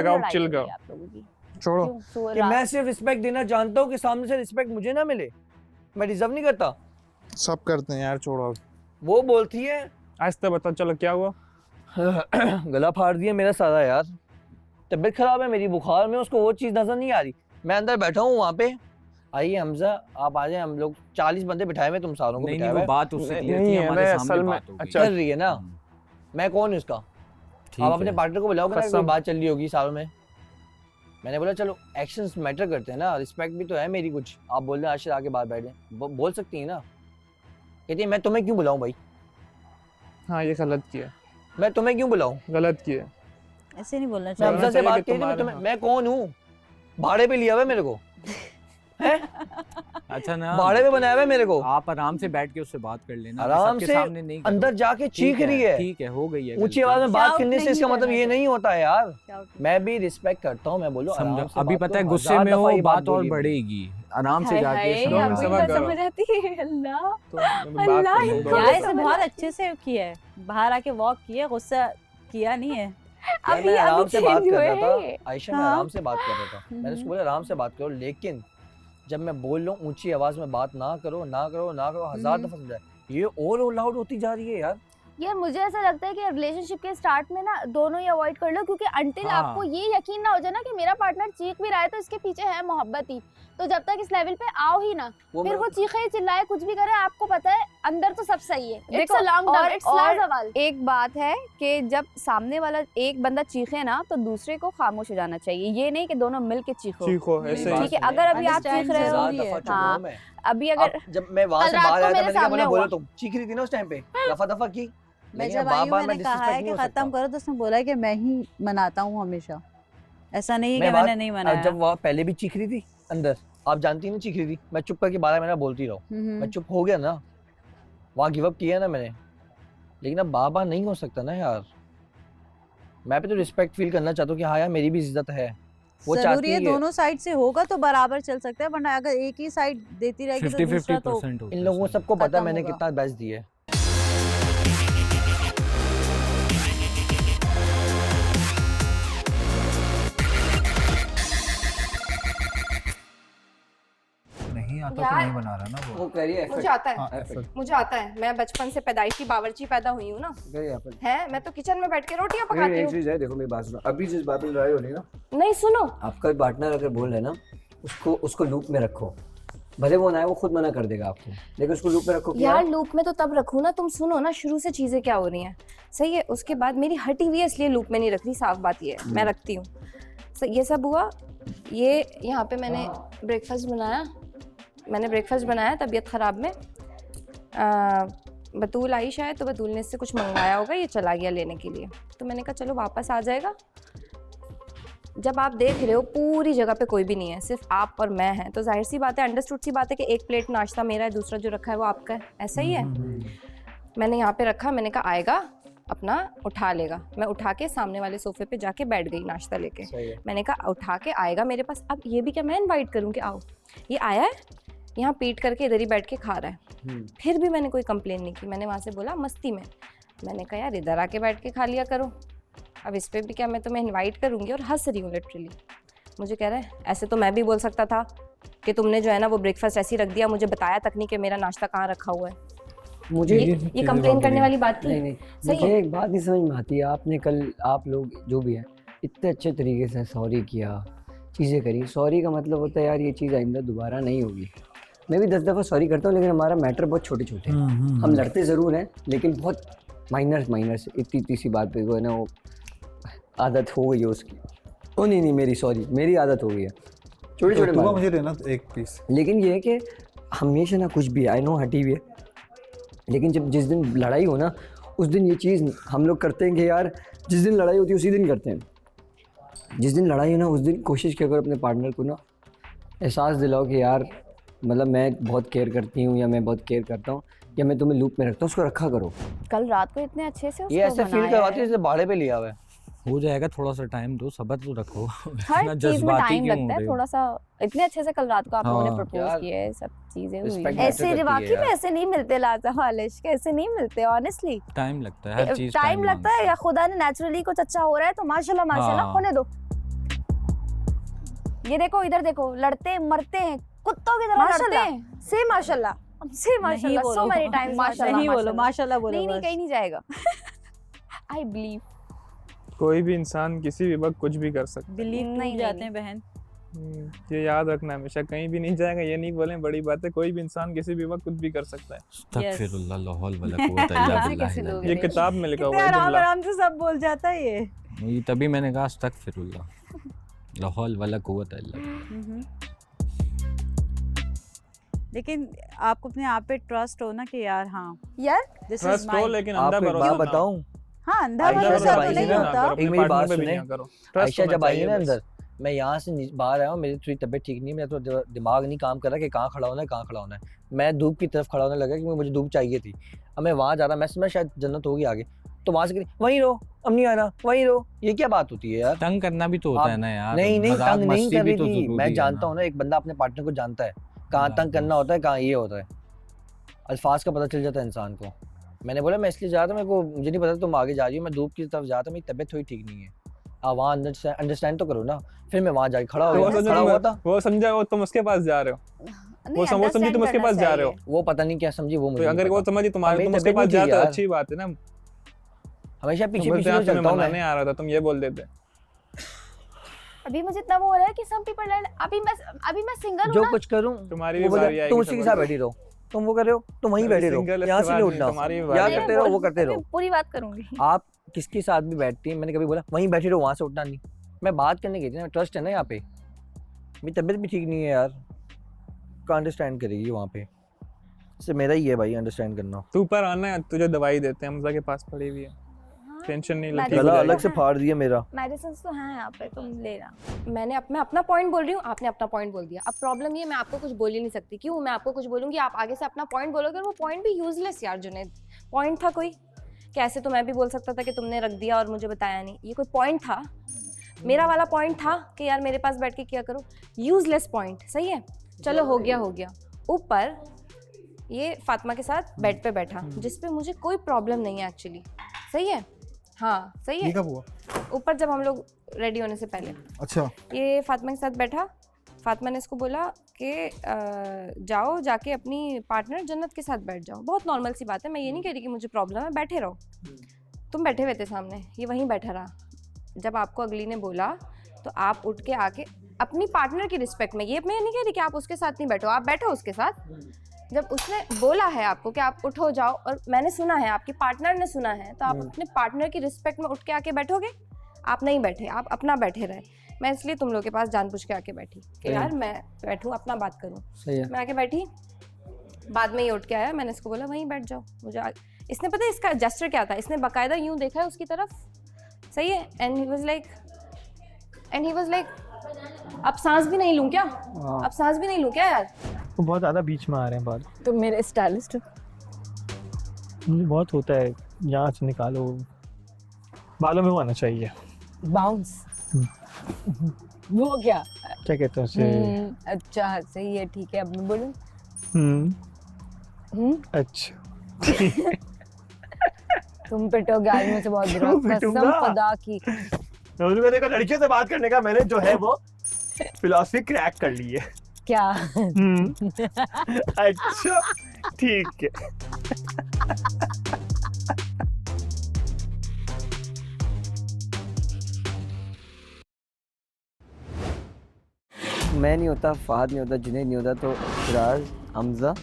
लगाओ, लड़ाई चिल हो गई करो। आप लोगों की। छोड़ो कि मैं सिर्फ रिस्पेक्ट देना जानता हूँ कि सामने से रिस्पेक्ट मुझे ना मिले, मैं डिजर्व नहीं करता। सब करते हैं यार, छोड़ो। वो बोलती है आहिस्ता बता, चलो क्या हुआ? गला फाड़ दिया मेरा सारा यार, तबीयत खराब है मेरी, बुखार में, उसको वो चीज़ नजर नहीं आ रही। मैं अंदर बैठा हूँ वहाँ पे, आइए हमजा आप आ जाए, हम लोग 40 बंदे बिठाए हुए, तुम सारों को नहीं बिठाया नहीं, वो बात उससे क्लियर थी, हमारे सामने बात हो गई। अच्छा कर रही है ना, मैं कौन हूँ इसका? आप अपने पार्टनर को बुलाओगे ना, कोई बात चल रही होगी सारों में। मैंने बोला चलो एक्शंस मैटर करते हैं ना, रिस्पेक्ट भी तो है मेरी कुछ। आप बोल रहे हैं आशिर आके बात बैठे, बोल सकती है ना। कहती है मैं तुम्हें क्यों बुलाऊं भाई? हाँ ये गलत किया, मैं तुम्हें क्यों बुलाऊं? गलत किया, ऐसे नहीं बोलना मैं चाहिए। हमजा से बात की, मैं कौन हूँ? भाड़े पे लिया हुआ मेरे को है? अच्छा ना, भाड़े पे बनाया हुआ मेरे को। आप आराम से बैठ के उससे बात कर लेना, आराम सबके से सामने नहीं करो। अंदर जाके चीख रही है। ठीक है, हो गई है। ऊंची आवाज में बात करने से इसका मतलब ये नहीं होता है यार। मैं भी अल्लाह करता हूँ, मैं बोलो आराम से अभी बात पता है करो, गुस्से में हो बात और बढ़ेगी, आराम से जाके समझ आती है। अल्लाह यार, इसे बहुत अच्छे से किया है, बाहर आके वॉक किया, गुस्सा किया नहीं है। मैं आराम से बात कर रहा था आयशा, मैं आराम से बात कर रहा था। मैंने उसको बोला आराम से बात करो, लेकिन जब मैं बोल रहा हूँ ऊंची आवाज में बात ना करो, ना करो, ना करो, 1000 दफा समझाए, ये और लाउड होती जा रही है यार। यार मुझे ऐसा लगता है कि रिलेशनशिप के स्टार्ट में ना दोनों ही अवॉइड कर लो, क्योंकि अंटिल आपको ये यकीन ना हो जाए ना कि मेरा पार्टनर चीख भी रहा है तो इसके पीछे है मोहब्बत ही, तो जब तक इस लेवल पे आओ ही ना, फिर वो चीखे चिल्लाए कुछ भी करे, आपको पता है अंदर तो सब सही है। It's a long term, it's लाजवाल। एक बात है कि जब सामने वाला एक बंदा चीखे ना तो दूसरे को खामोश हो जाना चाहिए, ये नहीं कि दोनों मिलके चीखो। ऐसे ठीक है, अगर अभी आप चीख रहे हो, हाँ अभी अगर जब मैं वहां से बाहर आया था, मैंने क्या बोला, बोलो तुम चीख रही थी ना उस टाइम पे, दफा दफा की। मैं जब आई हूं, मैंने कहा है कि खत्म करो, तो उसने बोला कि मैं ही मनाता हूँ हमेशा, ऐसा नहीं है कि मैंने नहीं मनाया। जब वहाँ पहले भी चीख रही थी अंदर, आप जानती नहीं चीख रही थी, मैं चुप करके 12 महीना बोलती रहूं, मैं चुप हो गया ना, वहाँ गिव अप किया ना मैंने। लेकिन अब बाबा नहीं हो सकता ना यार, मैं भी तो रिस्पेक्ट फील करना चाहता हूँ कि हाँ यार मेरी भी इज्जत है। वो जरूरी है दोनों साइड से होगा तो बराबर चल सकता है, वरना अगर एक ही साइड देती रहेगी तो दूसरा तो इन लोगों को सबको पता है मैंने कितना बेस्ट दिया है। आता तो नहीं बना रहा ना वो कह रही है। मुझे आता है, मुझे आता है, मैं बचपन से पैदाइशी बावर्ची पैदा हुई हूँ ना, है मैं तो किचन में बैठ के रोटियां पकाती हूँ। एक चीज है, देखो मेरी बात सुनो, अभी जिस बात पे लड़ाई हो रही है ना, नहीं सुनो, आपका पार्टनर अगर बोल रहा है ना, उसको लूप में रखो, भले वो ना है, वो खुद मना कर देगा आपको, लेकिन उसको लूप में रखो। यार लूप में तो तब रखूँ ना, तुम सुनो ना शुरू से चीजें क्या हो रही हैं, सही है। उसके बाद मेरी हटी हुई है इसलिए लूप में नहीं रख रही, साफ बात ये है, मैं रखती हूँ। ये सब हुआ, ये यहाँ पे मैंने ब्रेकफास्ट बनाया, तबीयत ख़राब में बतूल आई शायद, तो बतूल ने इससे कुछ मंगवाया होगा, ये चला गया लेने के लिए, तो मैंने कहा चलो वापस आ जाएगा। जब आप देख रहे हो पूरी जगह पे कोई भी नहीं है, सिर्फ आप और मैं हैं, तो जाहिर सी बात है, अंडरस्टूड सी बात है कि एक प्लेट नाश्ता मेरा है, दूसरा जो रखा है वो आपका है, ऐसा ही है। मैंने यहाँ पे रखा, मैंने कहा आएगा अपना उठा लेगा, मैं उठा के सामने वाले सोफे पे जाके बैठ गई नाश्ता लेके। मैंने कहा उठा के आएगा मेरे पास, अब ये भी क्या मैं इनवाइट करूँ कि आओ, ये आया है यहाँ पीट करके इधर ही बैठ के खा रहा है, फिर भी मैंने कोई कंप्लेन नहीं की। मैंने वहाँ से बोला मस्ती में, मैंने कहा यार इधर आके बैठ के खा लिया करो, अब इस पर भी क्या मैं तुम्हें इनवाइट करूँगी, और हंस रही हूँ लिटरली। मुझे कह रहा है ऐसे तो मैं भी बोल सकता था कि तुमने जो है ना वो ब्रेकफास्ट ऐसे ही रख दिया, मुझे बताया तक नहीं कि मेरा नाश्ता कहाँ रखा हुआ है। मुझे ये कंप्लेन करने वाली बात थी? नहीं, मुझे एक बात नहीं समझ में आती है, आपने कल आप लोग जो भी है इतने अच्छे तरीके से सॉरी किया, चीज़ें करी, सॉरी का मतलब होता है यार ये चीज़ आइंदा दोबारा नहीं होगी। मैं भी 10 दफ़ा सॉरी करता हूँ, लेकिन हमारा मैटर बहुत छोटे छोटे हैं, हम लड़ते ज़रूर हैं लेकिन बहुत माइनर से, इतनी सी बात पे जो है ना वो आदत हो गई है उसकी। ओ नहीं मेरी सॉरी, मेरी आदत हो गई है छोटे छोटे तो मुझे देना एक पीस। लेकिन ये है कि हमेशा ना कुछ भी आई नो हटी हुई है, लेकिन जब जिस दिन लड़ाई हो ना उस दिन ये चीज़ हम लोग करते हैं कि यार जिस दिन लड़ाई होती है उसी दिन करते हैं। जिस दिन लड़ाई हो ना उस दिन कोशिश किया करो अपने पार्टनर को ना एहसास दिलाओ कि यार मतलब मैं बहुत केयर करती हूँ या मैं बहुत केयर करता हूँ या मैं तुम्हें लूप में रखता हूँ, उसको रखा करो। कल रात को इतने अच्छे से ये ऐसे फील करवाती है जैसे भाड़े पे लिया हुआ है। हो जाएगा, थोड़ा सा टाइम दो, सब्र तो रखो। हर चीज में टाइम लगता है थोड़ा सा, इतने अच्छे से कल रात को आप लोगों ने प्रपोज किया है, सब चीजें हुई ऐसे वाकई में ऐसे नहीं मिलते लाजा वालिश, कैसे नहीं मिलते ऑनेस्टली, टाइम लगता है, हर चीज टाइम लगता है, या खुदा ने नेचुरली कुछ अच्छा हो रहा है तो माशाल्लाह माशाल्लाह होने दो। ये देखो, इधर देखो, लड़ते मरते हैं, कुत्तों की तरह लड़ते हैं। से माशाल्लाह, से माशाल्लाह, so many times माशाल्लाह, नहीं बोलो, माशाल्लाह बोलो। नहीं, बस। कहीं नहीं जाएगा। I believe। कोई भी इंसान किसी भी वक्त कुछ भी कर सकता है। बिलीव नहीं जाते हैं बहन। ये याद रखना हमेशा, कहीं भी नहीं जाएगा, ये नहीं बोलें बड़ी बात है, कोई भी इंसान किसी भी वक्त कुछ भी कर सकता है। अस्तगफिरुल्लाह ला हौल वला कुव्वता इल्ला बिल्लाह। ये किताब में लिखा हुआ है आराम जुमला। आराम से सब बोल जाता है ये। ये तभी मैंने कहा अस्तगफिरुल्लाह ला हौल वला कुव्वता इल्ला बिल्लाह। लेकिन आपको अपने आप पे ट्रस्ट हो ना कि यार हाँ यार दिस इज ट्रस्ट हो, लेकिन अंधा आपको एक भरोसा बात ना बताऊं, हाँ अंधा आयशा भरोसा जब तो आई नहीं थी ना, होता। एक मेरी बात सुने, ट्रस्ट आयशा होना जब आई है ना चाहिए अंदर, मैं यहाँ से बाहर आया हूँ, मेरी थोड़ी तबीयत ठीक नहीं है, मेरा तो दिमाग नहीं काम कर रहा कि कहाँ खड़ा होना है, कहाँ खड़ा होना है। मैं धूप की तरफ खड़ा होने लगा क्योंकि मुझे धूप चाहिए थी। अब मैं वहाँ जा रहा, मैं शायद जन्नत होगी आगे, तो वहाँ से वहीं रहो, अब नहीं आना, वहीं रहो। ये क्या बात होती है यार? तंग करना भी तो होता है ना यार। नहीं नहीं, मजाक तंग नहीं मस्ती कर भी रही तो थी, जरूरी मैं है जानता ना। हूँ ना, एक बंदा अपने पार्टनर को जानता है कहाँ तंग करना होता है, कहाँ ये होता है, अल्फाज का पता चल जाता है इंसान को। मैंने बोला मैं इसलिए जा रहा था, मेरे को मुझे नहीं पता तुम आगे जा रही हो, मैं धूप की तरफ जा रहा था, मेरी तबीयत थोड़ी ठीक नहीं है। आप वहाँ अंडरस्टैंड तो करो ना। फिर मैं वहाँ जाके खड़ा हुआ था, वो समझा वो तुम उसके पास जा रहे हो, वो समझी तुम उसके पास जा रहे हो, वो पता नहीं क्या समझी, वो मुझे अगर वो समझी तुम्हारे तुम उसके पास जा रहे हो, अच्छी बात है ना। हमेशा पीछे पीछे पीछे चलता हूं मैं, नहीं आ रहा था, तुम ये बोल देते। अभी मुझे इतना वो हो रहा है कि some people are, अभी मैं सिंगल हूं जो ना, कुछ करूं तुम्हारी भी बारी आएगी, तुम उसी के साथ बैठी रहो, तुम वो कर रहे हो, तुम वहीं बैठे रहो, यहाँ से नहीं उठना, क्या करते रहो वो करते रहो। पूरी बात करूंगी। आप किसके साथ भी बैठती हैं, मैंने कभी बोला वहीं बैठे रहो, वहाँ से उठना नहीं। मैं बात करने गई थी ना, ट्रस्ट है ना यहाँ पे, मेरी तबीयत भी ठीक नहीं है यार, का अंडरस्टैंड करेगी वहाँ पे, सिर्फ मेरा ही है भाई अंडरस्टैंड करना। तू ऊपर आना है, तुझे दवाई देते हैं, हमजा के पास पड़ी हुई है, टेंशन नहीं लेती। गला अलग से फाड़ दिया मेरा। मेडिसिन तो हैं यहाँ पे, तुम लेना। मैं अपना पॉइंट बोल रही हूँ, आपने अपना पॉइंट बोल दिया। अब प्रॉब्लम ये, मैं आपको कुछ बोल ही नहीं सकती। क्यों? मैं आपको कुछ बोलूँगी, आप आगे से अपना पॉइंट बोलोगे और वो पॉइंट भी यूजलेस यार। जुनैद, पॉइंट था कोई? कैसे तो मैं भी बोल सकता था कि तुमने रख दिया और मुझे बताया नहीं, ये कोई पॉइंट था? मेरा वाला पॉइंट था कि यार मेरे पास बैठ के क्या करो, यूजलेस पॉइंट। सही है, चलो हो गया। ऊपर ये फातिमा के साथ बेड पे बैठा, जिसपे मुझे कोई प्रॉब्लम नहीं है एक्चुअली। सही है, हाँ सही है। कब हुआ? ऊपर जब हम लोग रेडी होने से पहले। अच्छा। ये फातिमा के साथ बैठा, फातिमा ने इसको बोला कि जाओ जाके अपनी पार्टनर जन्नत के साथ बैठ जाओ। बहुत नॉर्मल सी बात है, मैं ये नहीं कह रही कि मुझे प्रॉब्लम है, बैठे रहो। तुम बैठे हुए थे सामने, ये वहीं बैठा रहा। जब आपको अगली ने बोला तो आप उठ के आके अपनी पार्टनर की रिस्पेक्ट में, ये मैं नहीं कह रही कि आप उसके साथ नहीं बैठो, आप बैठो उसके साथ। जब उसने बोला है आपको कि आप उठो जाओ, और मैंने सुना है, आपकी पार्टनर ने सुना है, तो आप अपने पार्टनर की रिस्पेक्ट में उठ के आके बैठोगे? आप नहीं बैठे, आप अपना बैठे रहे। मैं इसलिए तुम लोग के पास जानबूझ के आके बैठी कि यार मैं बैठूं, अपना बात करूं। मैं आके बैठी, बाद में ये उठ के आया, मैंने इसको बोला वहीं बैठ जाओ। इसने पता है इसका जेस्चर क्या था? इसने बाकायदा यूं देखा है उसकी तरफ। सही है, एंड ही वाज लाइक अब सांस भी नहीं लूं क्या? अब सांस भी नहीं लूं क्या यार? वो बहुत ज़्यादा बीच में आ रहे हैं बाल। तो मेरे स्टाइलिस्ट मुझे बहुत होता है, यहाँ से निकालो, बालों में वो आना चाहिए, बाउंस। वो क्या कहते हैं उसे? अच्छा सही है, ठीक है, अब मैं बोलूं। अच्छा तुम पिटोगे आज मुझे बहुत बुरा, कसम खुदा की। देखो लड़कियों से बात करने का मैंने जो है वो फिलॉसफी क्रैक कर ली है। क्या? अच्छा ठीक है। मैं नहीं होता, फहद नहीं होता, जुनैद नहीं होता, तो फिराज, हमजा।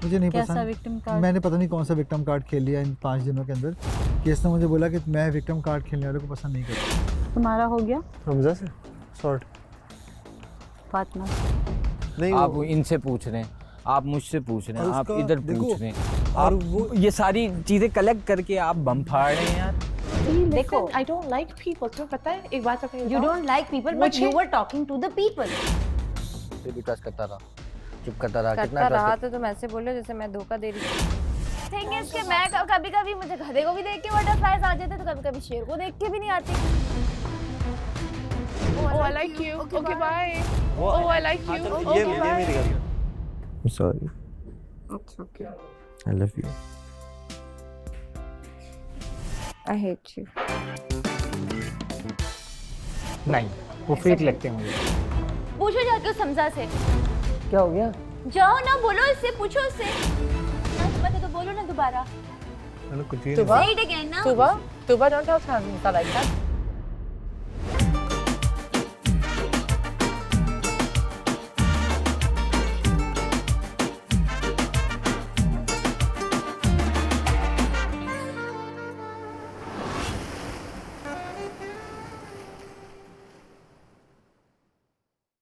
मुझे नहीं कैसा पसंद। Victim card? मैंने पता नहीं कौन सा विक्टिम कार्ड खेल लिया इन 5 दिनों के अंदर कि इसने मुझे बोला कि मैं विक्टिम कार्ड खेलने वाले को पसंद नहीं करता। तुम्हारा हो गया? हमजा से सॉर्ट। फातिमा नहीं, आप इनसे पूछ रहे हैं, आप मुझसे पूछ रहे हैं, आप इधर पूछ रहे हैं, और वो ये सारी चीजें कलेक्ट करके आप बम फाड़ रहे हैं यार। देखो, I don't like people, तुम्हें पता है? एक बात आपको You don't like people, but you were talking to the people. फिर भी ट्रस्ट करता रहा, चुप करता रहा, कितना करता रहा ट्रस्ट तो तुम ऐसे बोलो जैसे मैं धोखा दे रही थी। थिंग इज कि मैं कभी-कभी मुझे गधे को भी देख के बटरफ्लाइज आ जाते, तो कभी-कभी शेर को देख के भी नहीं आते। Oh, I like you. Okay, bye. Oh, I like you. Okay, bye. I'm sorry. It's okay. I love you. I hate you. नहीं, वो फेक लगते हैं मुझे। पूछो जाके उस हमजा से। क्या हो गया? जाओ ना, बोलो इससे, पूछो उससे ना, पता तो बोलो ना दोबारा। Tuba, Say it again now. Tuba, don't talk to Hamza like that.